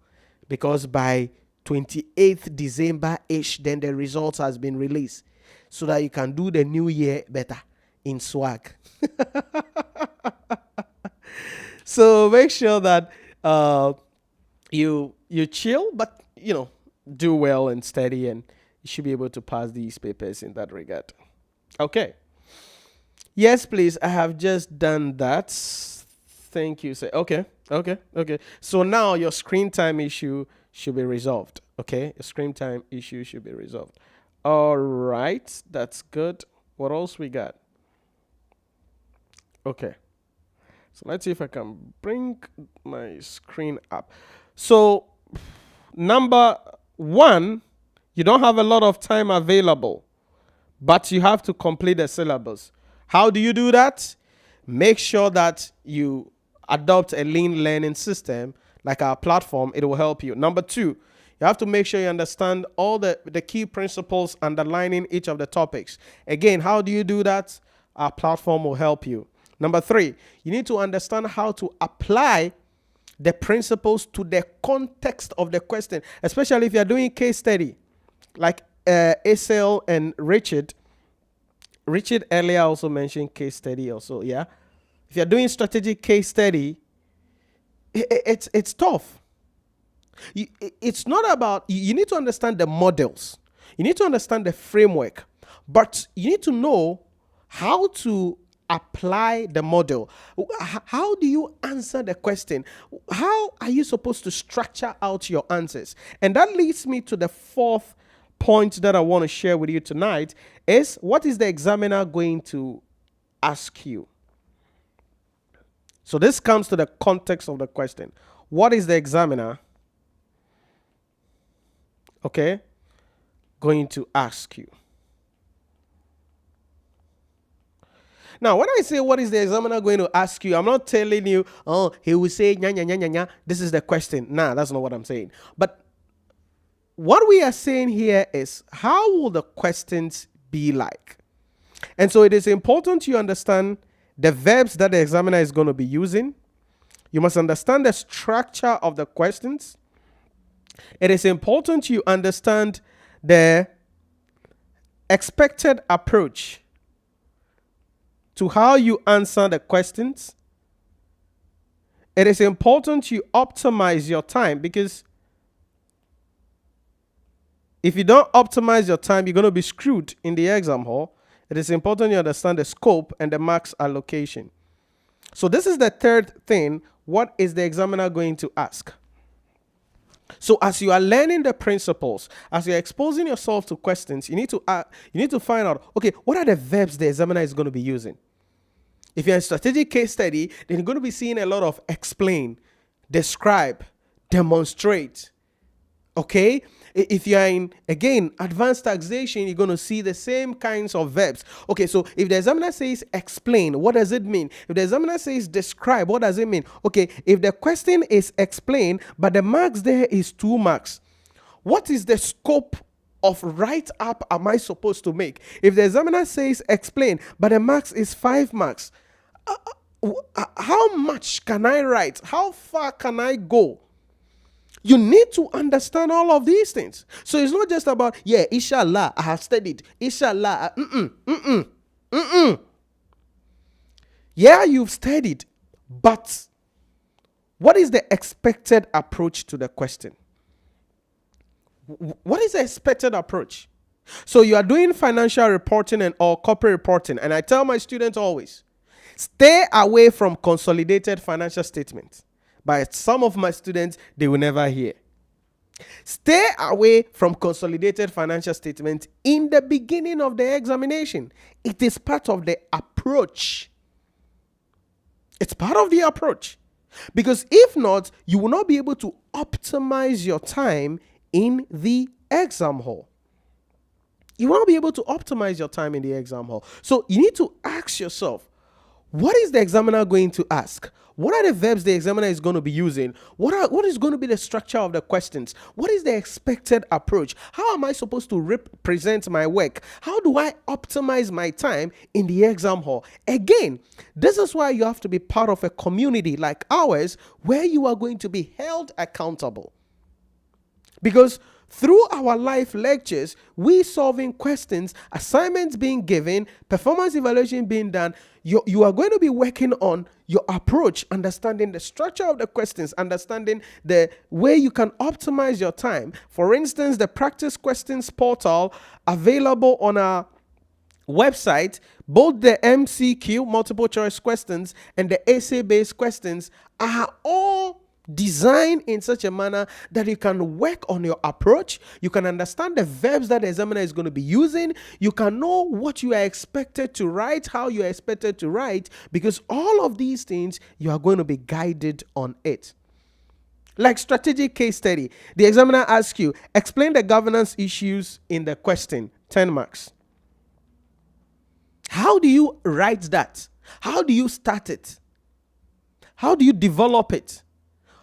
Because by 28th December-ish, then the results has been released. So that you can do the new year better in swag. So make sure that you chill, but do well and steady, and you should be able to pass these papers in that regard. Okay. Yes, please. I have just done that. Thank you. Say okay. So now your screen time issue should be resolved. Okay, your screen time issue should be resolved. All right, that's good. What else we got? Okay, so let's see if I can bring my screen up. So number one, you don't have a lot of time available, but you have to complete the syllabus. How do you do that? Make sure that you adopt a lean learning system like our platform. It will help you. Number two, you have to make sure you understand all the key principles underlining each of the topics. Again, how do you do that? Our platform will help you. Number three, you need to understand how to apply the principles to the context of the question, especially if you're doing case study, like ACL and Richard. Richard earlier also mentioned case study also, yeah? If you're doing strategic case study, it's tough. It's not about, you need to understand the models. You need to understand the framework. But you need to know how to apply the model. How do you answer the question? How are you supposed to structure out your answers? And that leads me to the fourth point that I want to share with you tonight is, what is the examiner going to ask you? So this comes to the context of the question. What is the examiner, okay, going to ask you? Now, when I say what is the examiner going to ask you, I'm not telling you, oh, he will say, nya, nya, nya, nya, nya. This is the question. Nah, that's not what I'm saying. But what we are saying here is, how will the questions be like? And so it is important you understand the verbs that the examiner is going to be using. You must understand the structure of the questions. It is important you understand the expected approach to how you answer the questions. It is important you optimize your time, because if you don't optimize your time, you're going to be screwed in the exam hall. It is important you understand the scope and the marks allocation. So this is the third thing. What is the examiner going to ask? So as you are learning the principles, as you're exposing yourself to questions, you need to find out, okay, what are the verbs the examiner is going to be using? If you're in strategic case study, then you're going to be seeing a lot of explain, describe, demonstrate. Okay? If you're in, again, advanced taxation, you're going to see the same kinds of verbs. Okay, so if the examiner says explain, what does it mean? If the examiner says describe, what does it mean? Okay, if the question is explain, but the marks there is 2 marks, what is the scope of write-up am I supposed to make? If the examiner says explain, but the marks is 5 marks, how much can I write? How far can I go? You need to understand all of these things. So it's not just about, yeah, inshallah, I have studied. Inshallah, yeah, you've studied, but what is the expected approach to the question? What is the expected approach? So you are doing financial reporting and or corporate reporting, and I tell my students always, stay away from consolidated financial statements. But some of my students, they will never hear. Stay away from consolidated financial statements in the beginning of the examination. It is part of the approach. It's part of the approach. Because if not, you will not be able to optimize your time in the exam hall. You will not be able to optimize your time in the exam hall. So you need to ask yourself, what is the examiner going to ask? What are the verbs the examiner is going to be using? What is going to be the structure of the questions? What is the expected approach? How am I supposed to represent my work? How do I optimize my time in the exam hall? Again, this is why you have to be part of a community like ours where you are going to be held accountable. Because through our live lectures, we solving questions, assignments being given, performance evaluation being done, you are going to be working on your approach, understanding the structure of the questions, understanding the way you can optimize your time. For instance, the practice questions portal available on our website, both the MCQ, multiple choice questions, and the essay based questions are all designed in such a manner that you can work on your approach. You can understand the verbs that the examiner is going to be using. You can know what you are expected to write, how you are expected to write, because all of these things you are going to be guided on it. Like strategic case study, the examiner asks you, explain the governance issues in the question, 10 marks. How do you write that? How do you start it? How do you develop it?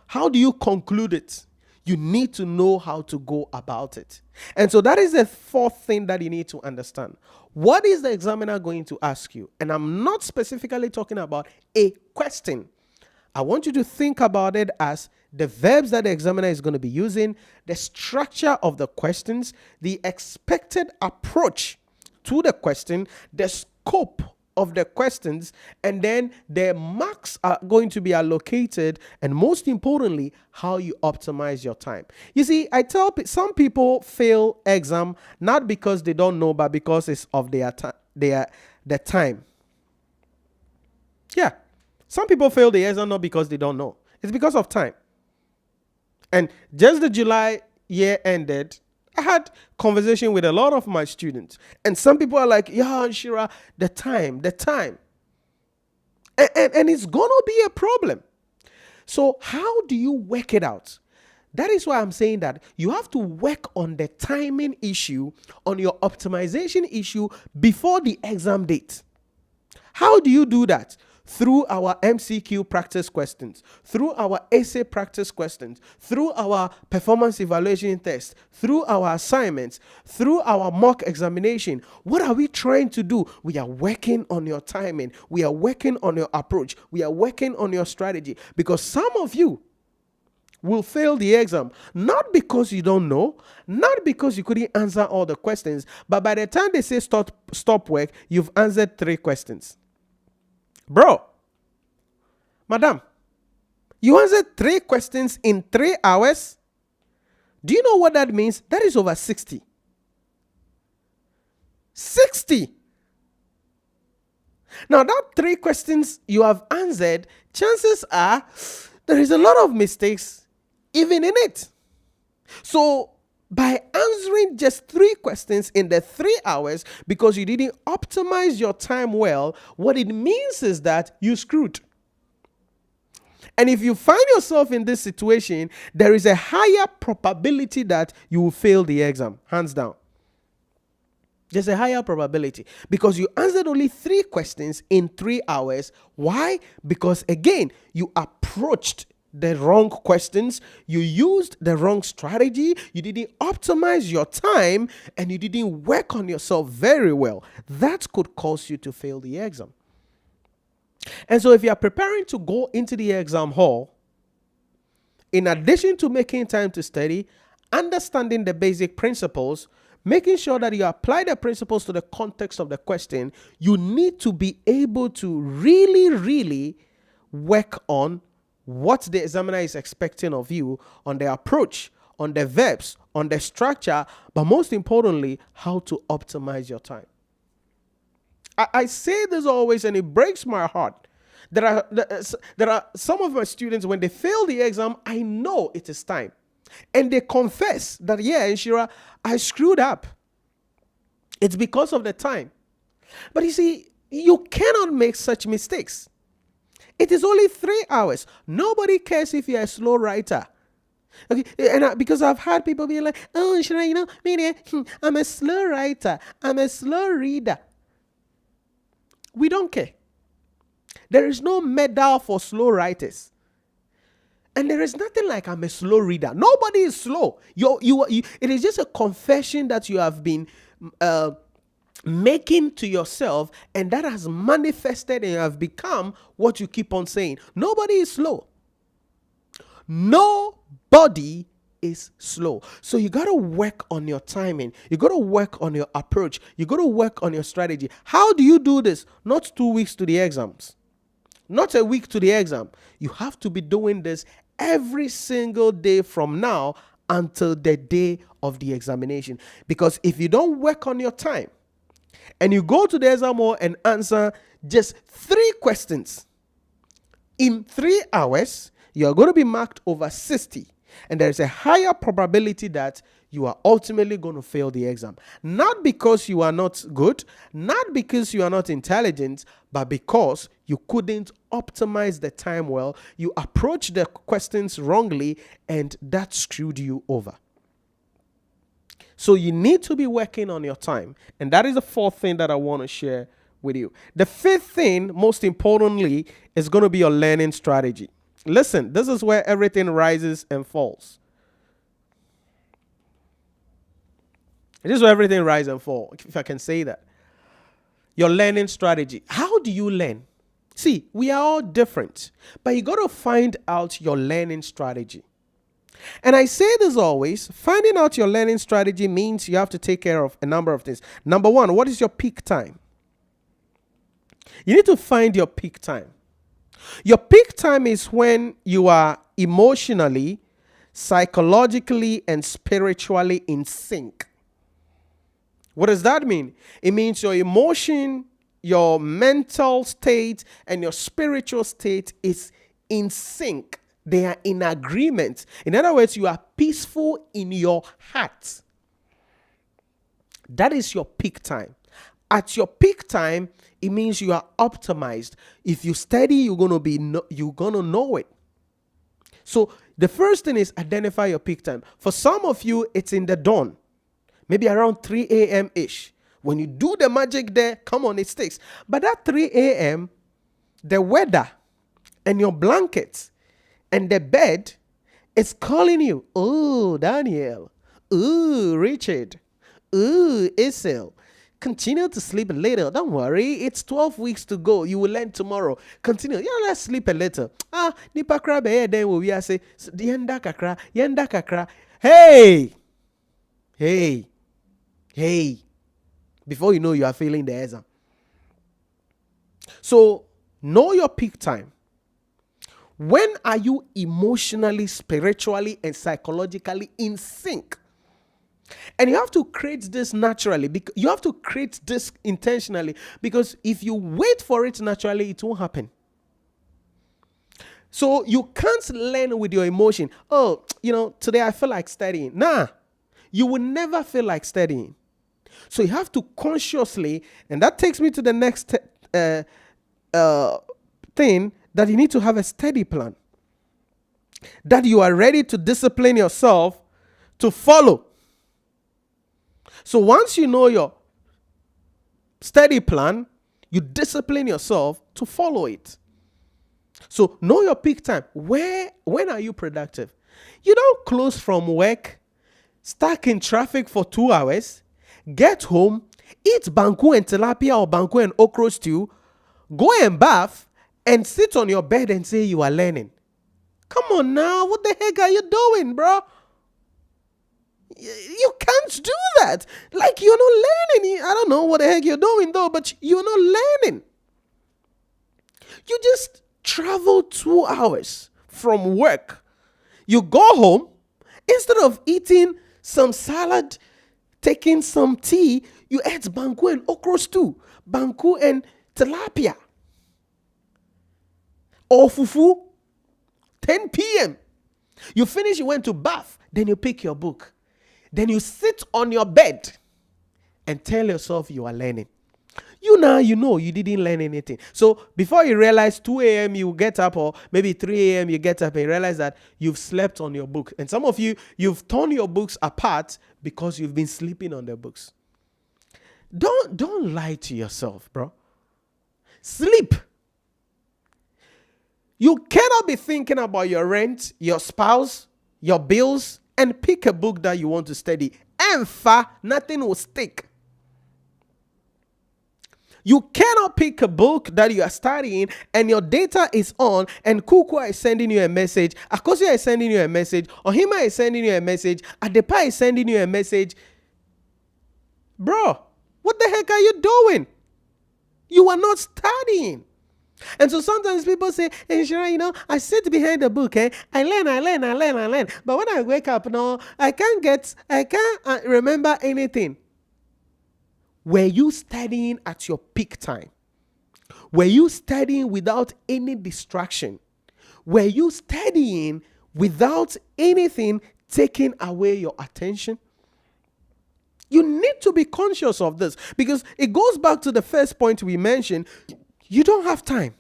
How do you conclude it? You need to know how to go about it. And so that is the fourth thing that you need to understand. What is the examiner going to ask you? And I'm not specifically talking about a question. I want you to think about it as the verbs that the examiner is going to be using, the structure of the questions, the expected approach to the question, the scope of the questions, and then the marks are going to be allocated, and most importantly, how you optimize your time. You see, I tell some people fail exam not because they don't know, but because it's of their time. Yeah, some people fail the exam not because they don't know, it's because of time. And just the July year ended, I had conversation with a lot of my students, and some people are like, yeah, Nhyira, the time. And it's going to be a problem. So how do you work it out? That is why I'm saying that you have to work on the timing issue, on your optimization issue before the exam date. How do you do that? Through our MCQ practice questions, through our essay practice questions, through our performance evaluation test, through our assignments, through our mock examination. What are we trying to do? We are working on your timing. We are working on your approach. We are working on your strategy, because some of you will fail the exam, not because you don't know, not because you couldn't answer all the questions, but by the time they say stop work, you've answered 3 questions. Bro, madam, you answered 3 questions in 3 hours. Do you know what that means? That is over 60. 60. Now, that 3 questions you have answered, chances are there is a lot of mistakes even in it. So, by answering just 3 questions in the 3 hours because you didn't optimize your time well, what it means is that you screwed. And if you find yourself in this situation, there is a higher probability that you will fail the exam, hands down. There's a higher probability because you answered only 3 questions in 3 hours. Why? Because again, you approached the wrong questions, you used the wrong strategy, you didn't optimize your time, and you didn't work on yourself very well. That could cause you to fail the exam. And so if you are preparing to go into the exam hall, in addition to making time to study, understanding the basic principles, making sure that you apply the principles to the context of the question, you need to be able to really, really work on what the examiner is expecting of you, on the approach, on the verbs, on the structure, but most importantly, how to optimize your time. I say this always, and it breaks my heart. There are some of my students, when they fail the exam, I know it is time. And they confess that, yeah, Nhyira, I screwed up. It's because of the time. But you see, you cannot make such mistakes. It is only 3 hours. Nobody cares if you're a slow writer. Okay, and because I've had people be like, oh, Nhyira, I'm a slow writer. I'm a slow reader. We don't care. There is no medal for slow writers. And there is nothing like I'm a slow reader. Nobody is slow. It is just a confession that you have been making to yourself, and that has manifested and you have become what you keep on saying. Nobody is slow. Nobody is slow. So you got to work on your timing. You got to work on your approach. You got to work on your strategy. How do you do this? Not 2 weeks to the exams. Not a week to the exam. You have to be doing this every single day from now until the day of the examination. Because if you don't work on your time and you go to the exam hall and answer just 3 questions in 3 hours, you're going to be marked over 60. And there is a higher probability that you are ultimately going to fail the exam. Not because you are not good, not because you are not intelligent, but because you couldn't optimize the time well. You approached the questions wrongly, and that screwed you over. So you need to be working on your time. And that is the 4th thing that I want to share with you. The 5th thing, most importantly, is going to be your learning strategy. Listen, this is where everything rises and falls. This is where everything rises and falls, if I can say that. Your learning strategy. How do you learn? See, we are all different, but you got to find out your learning strategy. And I say this always, finding out your learning strategy means you have to take care of a number of things. Number 1, what is your peak time? You need to find your peak time. Your peak time is when you are emotionally, psychologically, and spiritually in sync. What does that mean? It means your emotion, your mental state, and your spiritual state is in sync. They are in agreement. In other words, you are peaceful in your heart. That is your peak time. At your peak time, it means you are optimized. If you study, you're gonna know it. So the first thing is identify your peak time. For some of you, it's in the dawn, maybe around 3 a.m. ish. When you do the magic there, come on, it sticks. But at 3 a.m., the weather and your blankets and the bed is calling you. Oh, Daniel. Oh, Richard. Oh, Isel. Continue to sleep a little. Don't worry. It's 12 weeks to go. You will learn tomorrow. Continue. Yeah, let's sleep a little. Nipa kra be then we are say yenda kakra. Hey. Before you know, you are failing the exam. So know your peak time. When are you emotionally, spiritually, and psychologically in sync? And you have to create this naturally. You have to create this intentionally, because if you wait for it naturally, it won't happen. So you can't learn with your emotion. Oh, today I feel like studying. Nah, you will never feel like studying. So you have to consciously, and that takes me to the next thing, that you need to have a study plan. That you are ready to discipline yourself to follow. So once you know your study plan, you discipline yourself to follow it. So know your peak time. When are you productive? You don't close from work, stuck in traffic for 2 hours, get home, eat banku and tilapia or banku and okra stew, go and bath, and sit on your bed and say you are learning. Come on now. What the heck are you doing, bro? You can't do that. Like, you're not learning. I don't know what the heck you're doing though, but you're not learning. You just travel 2 hours from work. You go home, instead of eating some salad, taking some tea, you ate banku and okra stew, banku and tilapia, or fufu. 10 p.m. You finish, you went to bath, then you pick your book. Then you sit on your bed and tell yourself you are learning. You know you didn't learn anything. So before you realize 2 a.m. you get up, or maybe 3 a.m. you get up and realize that you've slept on your book. And some of you've torn your books apart because you've been sleeping on the books. Don't lie to yourself, bro. Sleep. You cannot be thinking about your rent, your spouse, your bills, and pick a book that you want to study. And nothing will stick. You cannot pick a book that you are studying and your data is on, and Kukwa is sending you a message, Akosia is sending you a message, Ohima is sending you a message, Adepa is sending you a message. Bro, what the heck are you doing? You are not studying. And so sometimes people say, hey, Nhyira, I sit behind the book, I learn. But when I wake up, no, I can't remember anything. Were you studying at your peak time? Were you studying without any distraction? Were you studying without anything taking away your attention? You need to be conscious of this, because it goes back to the first point we mentioned. You don't have time.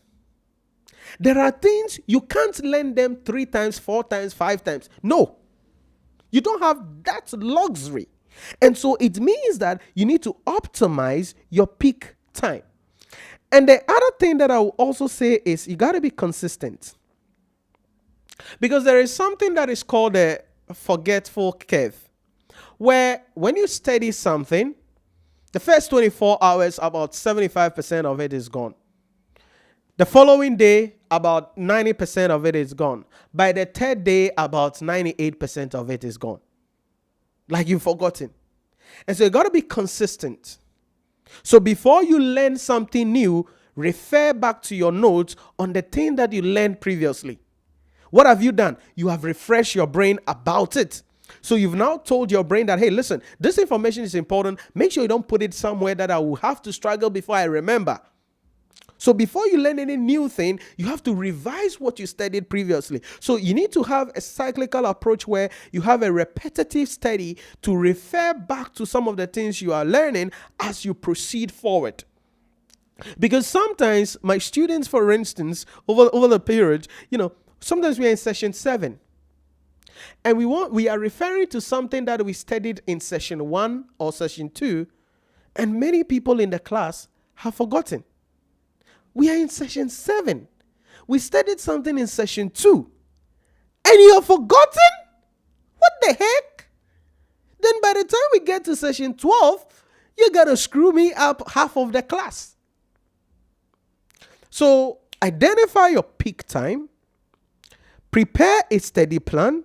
There are things you can't learn them 3 times, 4 times, 5 times. No. You don't have that luxury. And so it means that you need to optimize your peak time. And the other thing that I will also say is you got to be consistent. Because there is something that is called a forgetful curve, where when you study something, the first 24 hours, about 75% of it is gone. The following day, about 90% of it is gone. By the third day, about 98% of it is gone. Like you've forgotten. And so you got to be consistent. So before you learn something new, refer back to your notes on the thing that you learned previously. What have you done? You have refreshed your brain about it. So you've now told your brain that, hey, listen, this information is important. Make sure you don't put it somewhere that I will have to struggle before I remember. So before you learn any new thing, you have to revise what you studied previously. So you need to have a cyclical approach where you have a repetitive study to refer back to some of the things you are learning as you proceed forward. Because sometimes my students, for instance, over the period, sometimes we're in session 7. And we are referring to something that we studied in session 1 or session 2, and many people in the class have forgotten. We are in session 7. We studied something in session 2. And you have forgotten? What the heck? Then by the time we get to session 12, you got to screw me up half of the class. So identify your peak time. Prepare a study plan.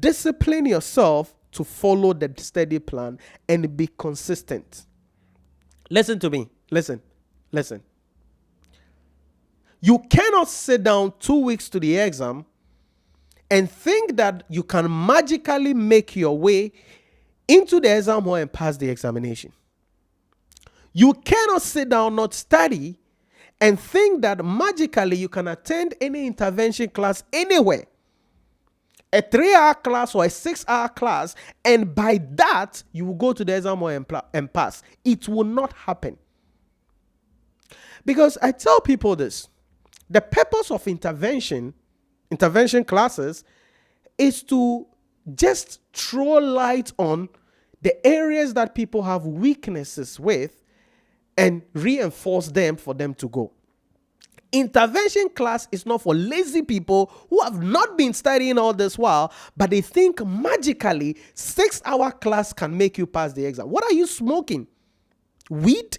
Discipline yourself to follow the study plan and be consistent. Listen to me. Listen. You cannot sit down 2 weeks to the exam and think that you can magically make your way into the exam hall and pass the examination. You cannot sit down, not study, and think that magically you can attend any intervention class anywhere, a 3-hour class or a 6-hour class, and by that you will go to the exam hall and pass. It will not happen. Because I tell people this. The purpose of intervention classes is to just throw light on the areas that people have weaknesses with and reinforce them for them to go. Intervention class is not for lazy people who have not been studying all this while, but they think magically 6-hour class can make you pass the exam. What are you smoking? Weed?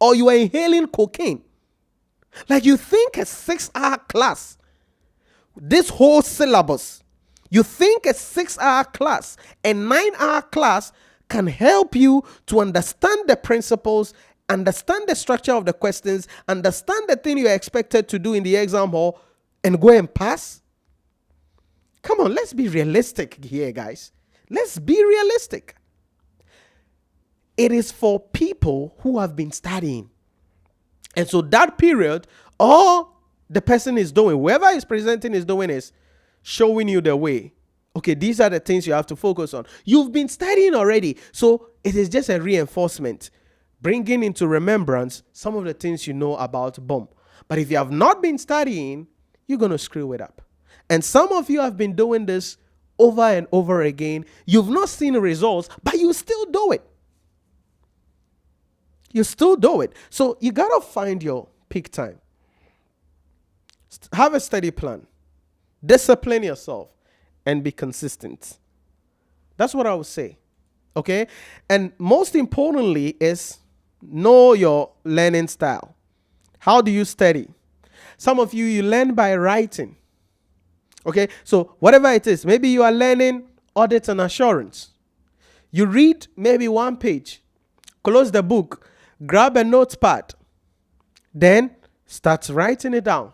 Or you are inhaling cocaine? Like, you think a 6-hour class this whole syllabus. You think a 6-hour class, a 9-hour class can help you to understand the principles, understand the structure of the questions, understand the thing you're expected to do in the exam hall, and go and pass? Come on, let's be realistic here, guys. Let's be realistic. It is for people who have been studying. And so that period, all the person is doing, whoever is presenting is doing, is showing you the way. Okay, these are the things you have to focus on. You've been studying already, so it is just a reinforcement, bringing into remembrance some of the things you know about BOM. But if you have not been studying, you're going to screw it up. And some of you have been doing this over and over again. You've not seen the results, but you still do it. You still do it. So you got to find your peak time. Have a study plan. Discipline yourself and be consistent. That's what I would say. Okay? And most importantly is know your learning style. How do you study? Some of you learn by writing. Okay? So whatever it is, maybe you are learning audit and assurance. You read maybe one page, close the book, grab a notepad, then start writing it down.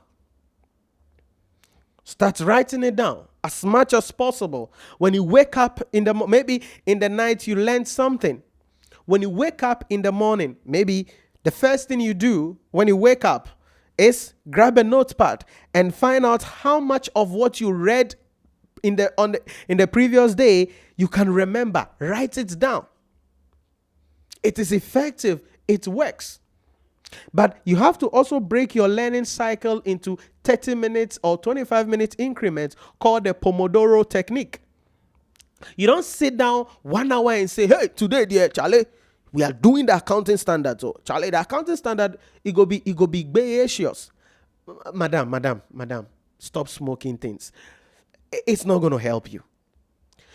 Start writing it down as much as possible. When you wake up maybe in the night you learn something. When you wake up in the morning, maybe the first thing you do when you wake up is grab a notepad and find out how much of what you read in the previous day you can remember. Write it down. It is effective. It works. But you have to also break your learning cycle into 30 minutes or 25-minute increments called the Pomodoro technique. You don't sit down 1 hour and say, hey, today, dear Charlie, we are doing the accounting standard. So, Charlie, the accounting standard, it go be gracious. Madam, stop smoking things. It's not going to help you.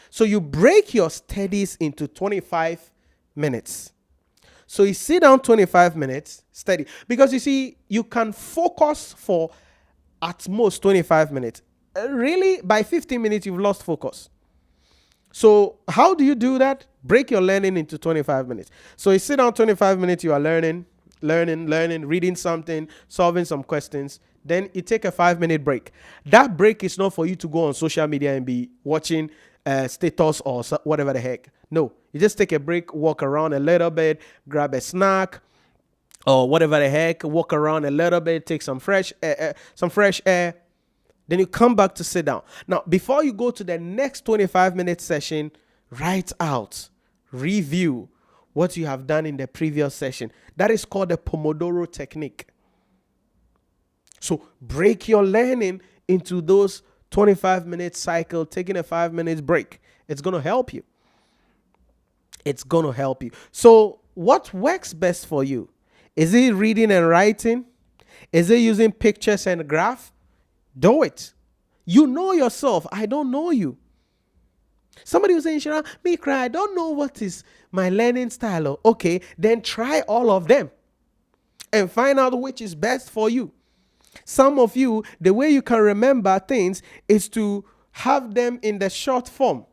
So you break your studies into 25 minutes. So you sit down 25 minutes, study. Because you see, you can focus for at most 25 minutes. Really, by 15 minutes, you've lost focus. So how do you do that? Break your learning into 25 minutes. So you sit down 25 minutes, you are learning, reading something, solving some questions. Then you take a 5-minute break. That break is not for you to go on social media and be watching status or whatever the heck. No, you just take a break, walk around a little bit, grab a snack or whatever the heck, walk around a little bit, take some fresh air. Then you come back to sit down. Now, before you go to the next 25-minute session, write out, review what you have done in the previous session. That is called the Pomodoro technique. So break your learning into those 25-minute cycle, taking a 5-minute break. It's going to help you. It's going to help you. So what works best for you? Is it reading and writing? Is it using pictures and graph? Do it. You know yourself. I don't know you. Somebody was saying, Nhyira, me cry, I don't know what is my learning style. Okay, then try all of them and find out which is best for you. Some of you, the way you can remember things is to have them in the short form.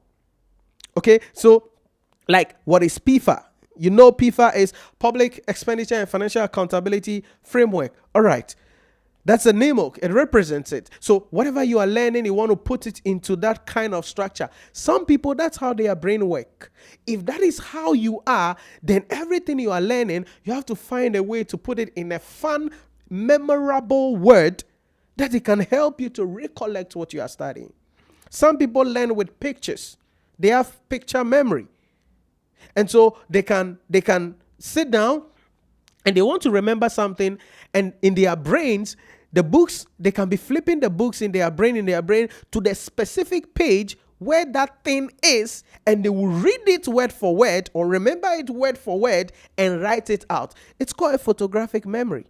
Okay, so like what is PIFA? You know PIFA is Public Expenditure and Financial Accountability Framework. All right. That's the name of it. It represents it. So whatever you are learning, you want to put it into that kind of structure. Some people, that's how their brain work. If that is how you are, then everything you are learning, you have to find a way to put it in a fun, memorable word that it can help you to recollect what you are studying. Some people learn with pictures. They have picture memory. And so they can sit down and they want to remember something, and in their brains, the books, they can be flipping the books in their brain to the specific page where that thing is, and they will read it word for word or remember it word for word and write it out. It's called a photographic memory.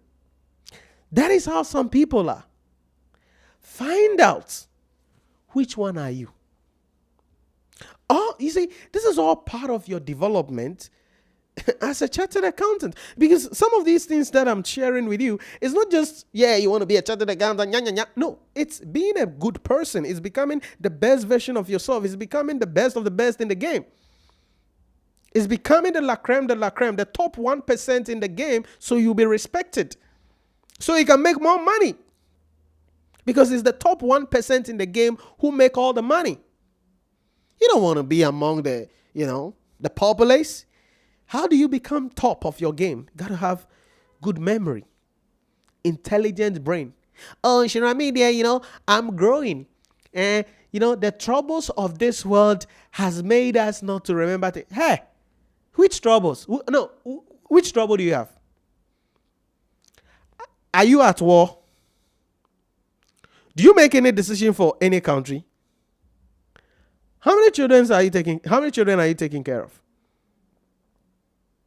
That is how some people are. Find out which one are you. Oh, you see, this is all part of your development as a chartered accountant. Because some of these things that I'm sharing with you is not just, yeah, you want to be a chartered accountant, no, it's being a good person. It's becoming the best version of yourself. It's becoming the best of the best in the game. It's becoming the la creme, the top 1% in the game, so you'll be respected. So you can make more money. Because it's the top 1% in the game who make all the money. You don't want to be among the, the populace. How do you become top of your game? You got to have good memory, intelligent brain. Oh, Nhyira Media, I'm growing. And, the troubles of this world has made us not to remember things. Hey, which troubles? No, which trouble do you have? Are you at war? Do you make any decision for any country? How many children are you taking care of?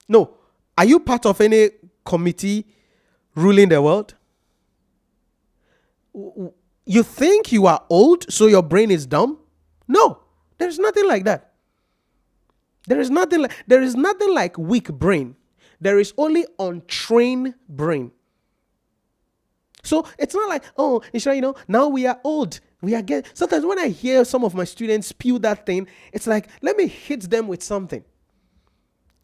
No. Are you part of any committee ruling the world? You think you are old, so your brain is dumb? No. There's nothing like that. There is nothing like weak brain. There is only untrained brain. So it's not like, oh, Nhyira, now we are old. Sometimes when I hear some of my students spew that thing, it's like, let me hit them with something.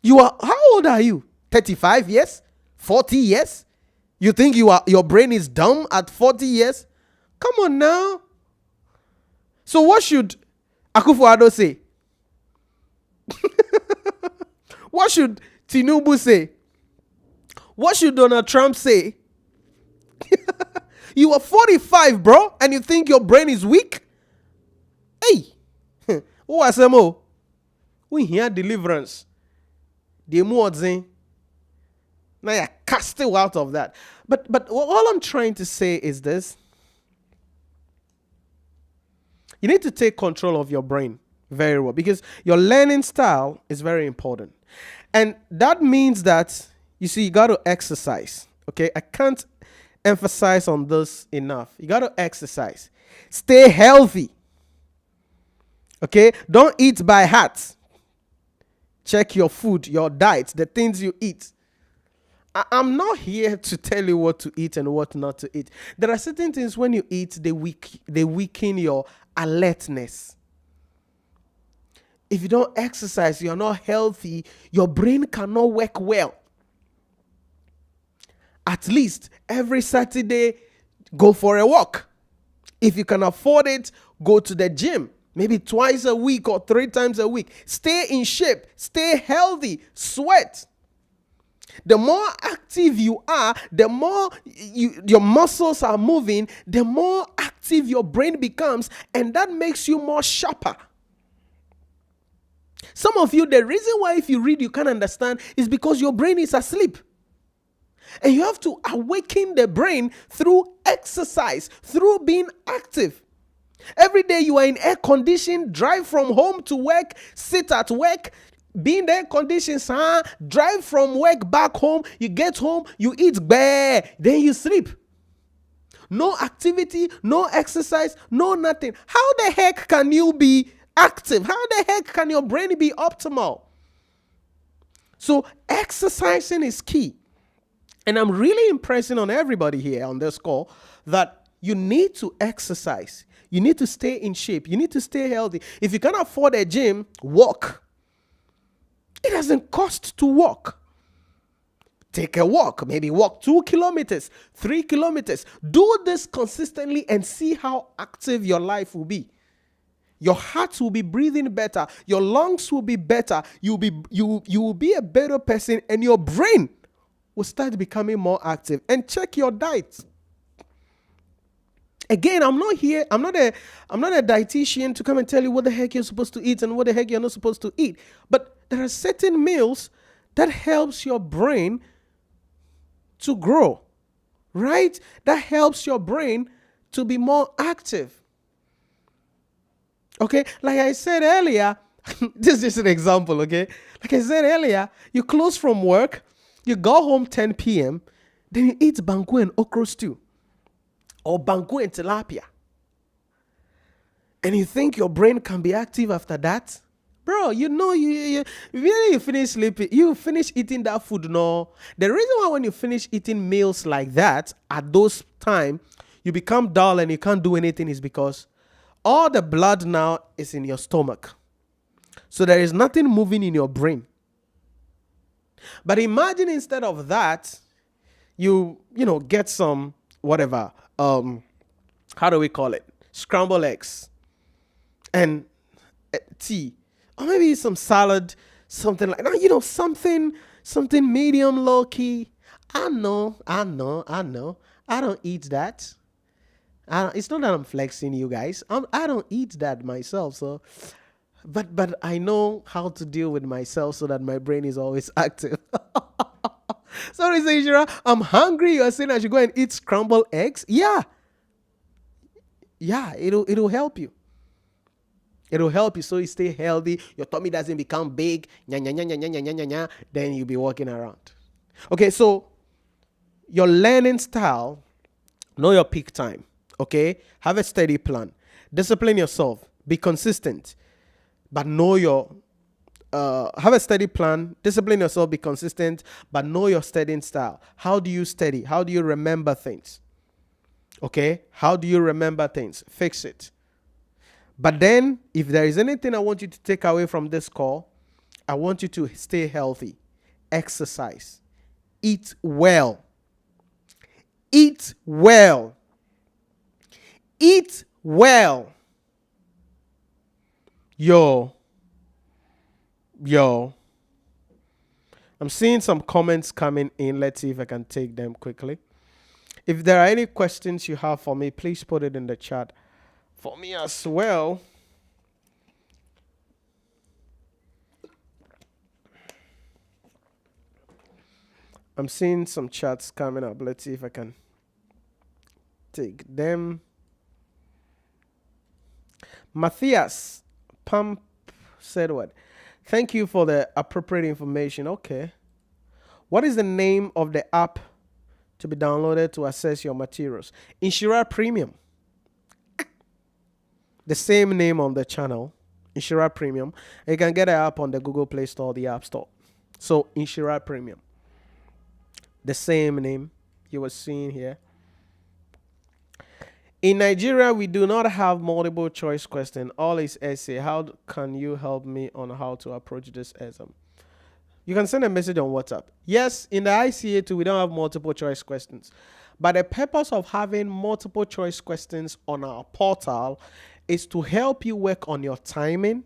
How old are you? 35 years? 40 years? You think your brain is dumb at 40 years? Come on now. So what should Akufo-Addo say? What should Tinubu say? What should Donald Trump say? You are 45, bro, and you think your brain is weak? Hey, who we hear deliverance. The more now you're casted out of that. But all I'm trying to say is this. You need to take control of your brain very well, because your learning style is very important. And that means that, you got to exercise. Okay, I can't emphasize on this enough. You got to exercise. Stay healthy. Okay, don't eat by heart. Check your food, your diet, the things you eat. I'm not here to tell you what to eat and what not to eat. There are certain things when you eat, they weaken your alertness. If you don't exercise, you're not healthy, your brain cannot work well. At least every Saturday, go for a walk. If you can afford it, go to the gym. Maybe twice a week or 3 times a week. Stay in shape. Stay healthy. Sweat. The more active you are, the more your muscles are moving, the more active your brain becomes, and that makes you more sharper. Some of you, the reason why if you read you can't understand is because your brain is asleep. And you have to awaken the brain through exercise, through being active. Every day you are in air conditioned, drive from home to work, sit at work, be in the air conditions, drive from work back home, you get home, you eat, then you sleep. No activity, no exercise, no nothing. How the heck can you be active? How the heck can your brain be optimal? So exercising is key. And I'm really impressing on everybody here on this call that you need to exercise. You need to stay in shape. You need to stay healthy. If you can't afford a gym, walk. It doesn't cost to walk. Take a walk. Maybe walk 2 kilometers, 3 kilometers. Do this consistently and see how active your life will be. Your heart will be breathing better. Your lungs will be better. You will be a better person, and your brain will start becoming more active. And check your diet. Again, I'm not a dietitian to come and tell you what the heck you're supposed to eat and what the heck you're not supposed to eat. But there are certain meals that helps your brain to grow, right? That helps your brain to be more active. Okay, like I said earlier, this is just an example, okay? Like I said earlier, you close from work, you go home 10 p.m., then you eat banku and okra stew or banku and tilapia. And you think your brain can be active after that? Bro, you finish sleeping, you finish eating that food. No, the reason why when you finish eating meals like that at those time, you become dull and you can't do anything is because all the blood now is in your stomach. So there is nothing moving in your brain. But imagine instead of that, get some whatever, how do we call it? Scrambled eggs and tea, or maybe some salad, something like that. Something medium, low key. I know. I don't eat that. It's not that I'm flexing, you guys. I don't eat that myself. So, but I know how to deal with myself so that my brain is always active. Sorry, Nhyira, I'm hungry. You're saying I should go and eat scrambled eggs? Yeah, it'll help you. It'll help you so you stay healthy. Your tummy doesn't become big. Nya, nya, nya, nya, nya, nya, nya, nya. Then you'll be walking around. Okay, so your learning style, know your peak time. Okay, have a steady plan. Discipline yourself. Be consistent, but know your. Have a steady plan. Discipline yourself. Be consistent, but know your studying style. How do you study? How do you remember things? Okay, how do you remember things? Fix it. But then, if there is anything I want you to take away from this call, I want you to stay healthy, exercise, eat well. Eat well. Eat well. Yo. I'm seeing some comments coming in. Let's see if I can take them quickly. If there are any questions you have for me, please put it in the chat for me as well. I'm seeing some chats coming up. Let's see if I can take them. Matthias Pump said what? Thank you for the appropriate information. Okay. What is the name of the app to be downloaded to access your materials? Nhyira Premium. The same name on the channel, Nhyira Premium. You can get an app on the Google Play Store or the App Store. So Nhyira Premium. The same name you were seeing here. In Nigeria, we do not have multiple choice question. All is essay. How can you help me on how to approach this exam? You can send a message on WhatsApp. Yes, in the ICA too, we don't have multiple choice questions. But the purpose of having multiple choice questions on our portal is to help you work on your timing,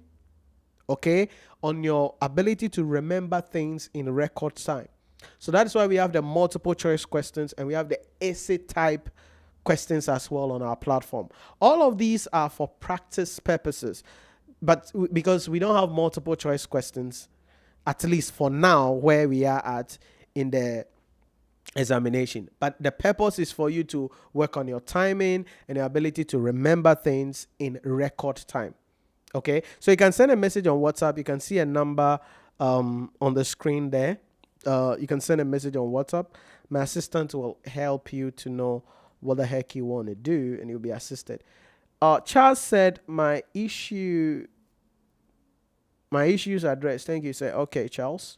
okay, on your ability to remember things in record time. So that's why we have the multiple choice questions and we have the essay type questions as well on our platform. All of these are for practice purposes, but because we don't have multiple choice questions, at least for now, where we are at in the examination. But the purpose is for you to work on your timing and your ability to remember things in record time. Okay, so you can send a message on WhatsApp. You can see a number on the screen there. You can send a message on WhatsApp. My assistant will help you to know what the heck you want to do, and you'll be assisted. Charles said my issues addressed. Thank you, sir. Okay, Charles.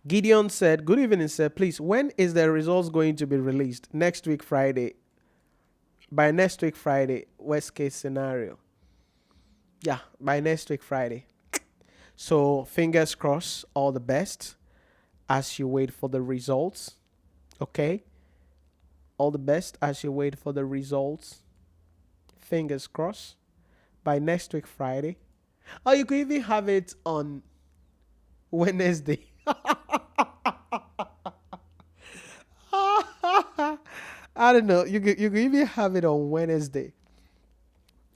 Gideon said, good evening, sir. Please, when is the results going to be released? Next week, Friday. By next week, Friday, worst case scenario. Yeah, by next week, Friday. So, fingers crossed, all the best as you wait for the results. Okay? All the best as you wait for the results. Fingers crossed. By next week, Friday. Or you could even have it on Wednesday. I don't know. You could even have it on Wednesday.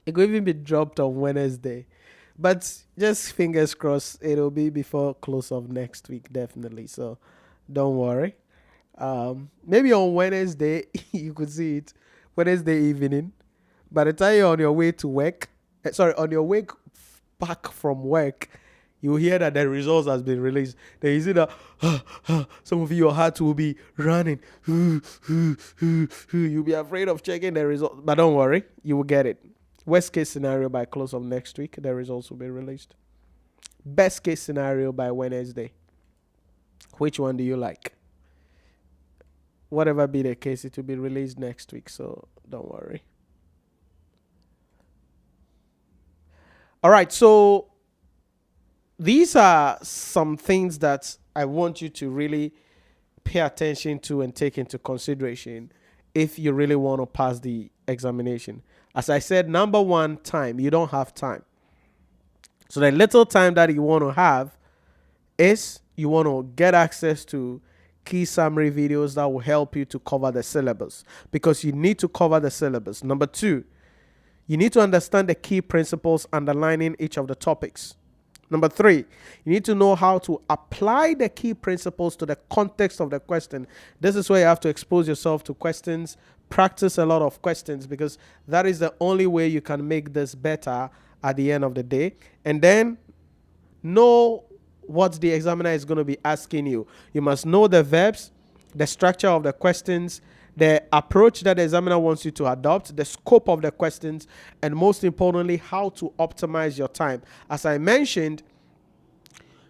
It could even be dropped on Wednesday. But just fingers crossed, it'll be before close of next week, definitely. So don't worry. Maybe on Wednesday, you could see it. Wednesday evening. By the time you're on your way to work, on your way back from work, you hear that the results has been released. Then you see that some of your heart will be running. You'll be afraid of checking the results. But don't worry, you will get it. Worst case scenario, by close of next week, the results will be released. Best case scenario, by Wednesday. Which one do you like? Whatever be the case, it will be released next week, so don't worry. All right, so these are some things that I want you to really pay attention to and take into consideration if you really want to pass the examination. As I said, number one, time. You don't have time. So the little time that you want to have is you want to get access to key summary videos that will help you to cover the syllabus, because you need to cover the syllabus. Number two, you need to understand the key principles underlining each of the topics. Number three, you need to know how to apply the key principles to the context of the question. This is where you have to expose yourself to questions, practice a lot of questions, because that is the only way you can make this better at the end of the day. And then know what the examiner is going to be asking you. You must know the verbs, the structure of the questions, the approach that the examiner wants you to adopt, the scope of the questions, and most importantly, how to optimize your time. As I mentioned,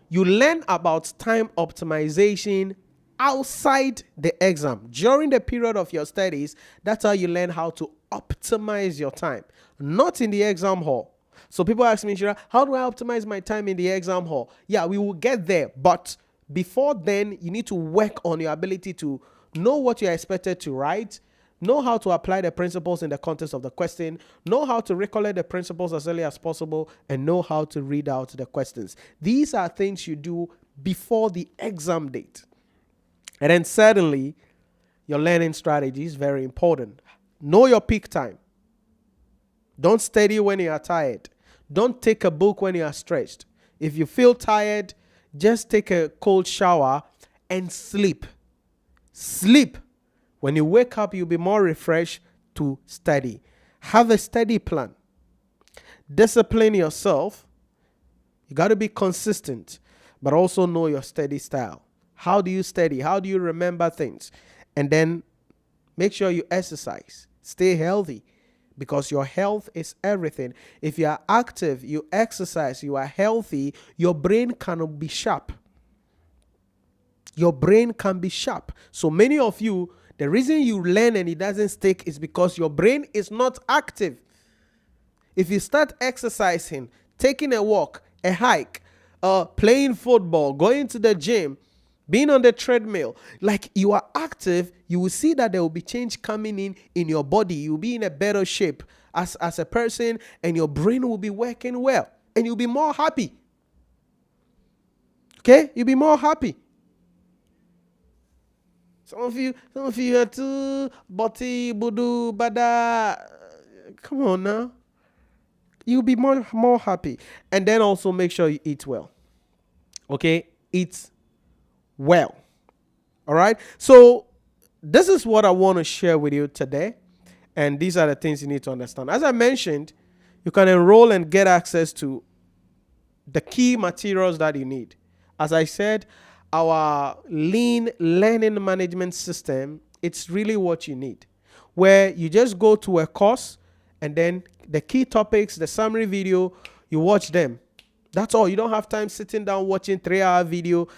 you learn about time optimization outside the exam. During the period of your studies, that's how you learn how to optimize your time, not in the exam hall. So people ask me, Nhyira, how do I optimize my time in the exam hall? Yeah, we will get there. But before then, you need to work on your ability to know what you are expected to write, know how to apply the principles in the context of the question, know how to recollect the principles as early as possible, and know how to read out the questions. These are things you do before the exam date. And then certainly, your learning strategy is very important. Know your peak time. Don't study when you are tired. Don't take a book when you are stressed. If you feel tired, just take a cold shower and sleep. Sleep. When you wake up, you'll be more refreshed to study. Have a study plan. Discipline yourself. You got to be consistent, but also know your study style. How do you study? How do you remember things? And then make sure you exercise. Stay healthy, because your health is everything. If you are active, you exercise, you are healthy, your brain can be sharp. Your brain can be sharp. So many of you, the reason you learn and it doesn't stick is because your brain is not active. If you start exercising, taking a walk, a hike, playing football, going to the gym, being on the treadmill, like you are active, you will see that there will be change coming in your body. You'll be in a better shape as a person, and your brain will be working well, and you'll be more happy. Okay? You'll be more happy. Some of you are too body, budu, bada. Come on now. You'll be more happy. And then also make sure you eat well. Okay? Eat well. All right? So this is what I want to share with you today. And these are the things you need to understand. As I mentioned, you can enroll and get access to the key materials that you need. As I said, our lean learning management system, it's really what you need, where you just go to a course and then the key topics, the summary video, you watch them. That's all. You don't have time sitting down watching 3-hour video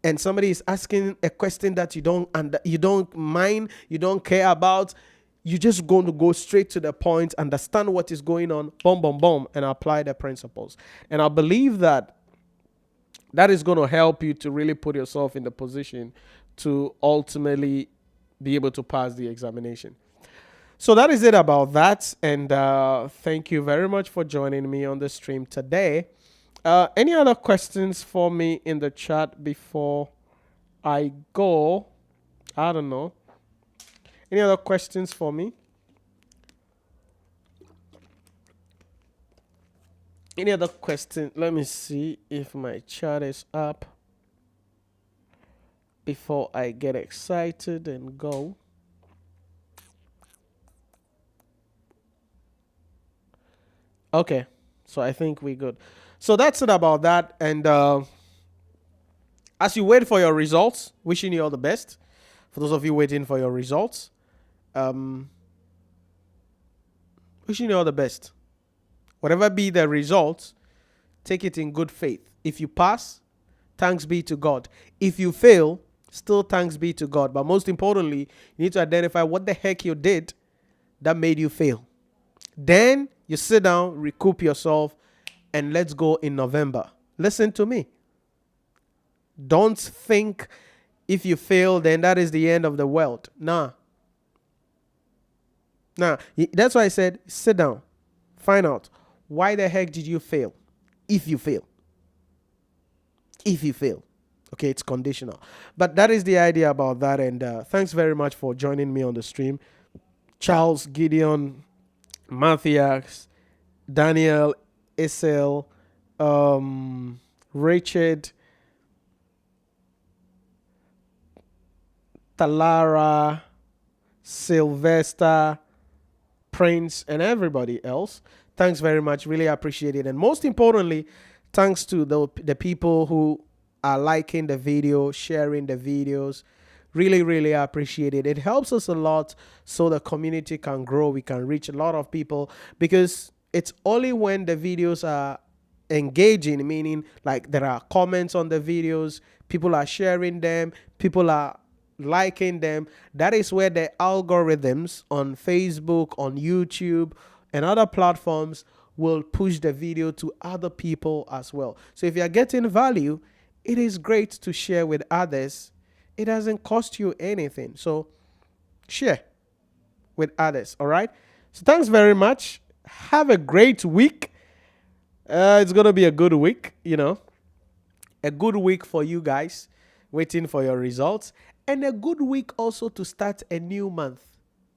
and somebody is asking a question that you don't mind, you don't care about. You're just going to go straight to the point, understand what is going on, boom, boom, boom, and apply the principles. And I believe that is going to help you to really put yourself in the position to ultimately be able to pass the examination. So that is it about that. And thank you very much for joining me on the stream today. Any other questions for me in the chat before I go? I don't know. Any other questions for me? Any other question? Let me see if my chat is up before I get excited and go. Okay, so I think we're good. So that's it about that. And as you wait for your results, wishing you all the best. For those of you waiting for your results, wishing you all the best. Whatever be the results, take it in good faith. If you pass, thanks be to God. If you fail, still thanks be to God. But most importantly, you need to identify what the heck you did that made you fail. Then you sit down, recoup yourself, and let's go in November. Listen to me. Don't think if you fail, then that is the end of the world. Nah. That's why I said sit down. Find out why the heck did you fail if you fail. If you fail. Okay, it's conditional. But that is the idea about that. And thanks very much for joining me on the stream. Charles, Gideon, Matthias, Daniel, Isel, Richard, Talara, Sylvester, Prince, and everybody else. Thanks very much. Really appreciate it. And most importantly, thanks to the people who are liking the video, sharing the videos. Really, really appreciate it. It helps us a lot so the community can grow. We can reach a lot of people, because it's only when the videos are engaging, meaning like there are comments on the videos, people are sharing them, people are liking them. That is where the algorithms on Facebook, on YouTube, and other platforms will push the video to other people as well. So if you're getting value, it is great to share with others. It doesn't cost you anything. So share with others. All right. So thanks very much. Have a great week. It's going to be a good week, a good week for you guys waiting for your results, and a good week also to start a new month,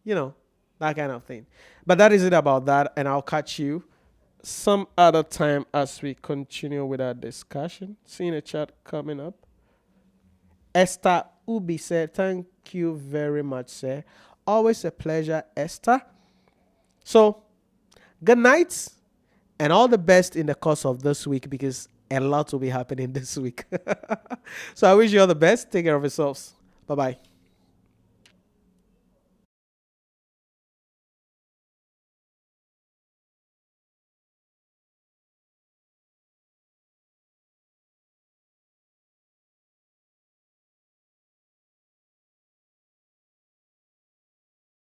that kind of thing. But that is it about that. And I'll catch you some other time as we continue with our discussion. Seeing a chat coming up. Esther Ubi said, thank you very much, sir. Always a pleasure, Esther. So, good night and all the best in the course of this week, because a lot will be happening this week. So I wish you all the best. Take care of yourselves. Bye-bye.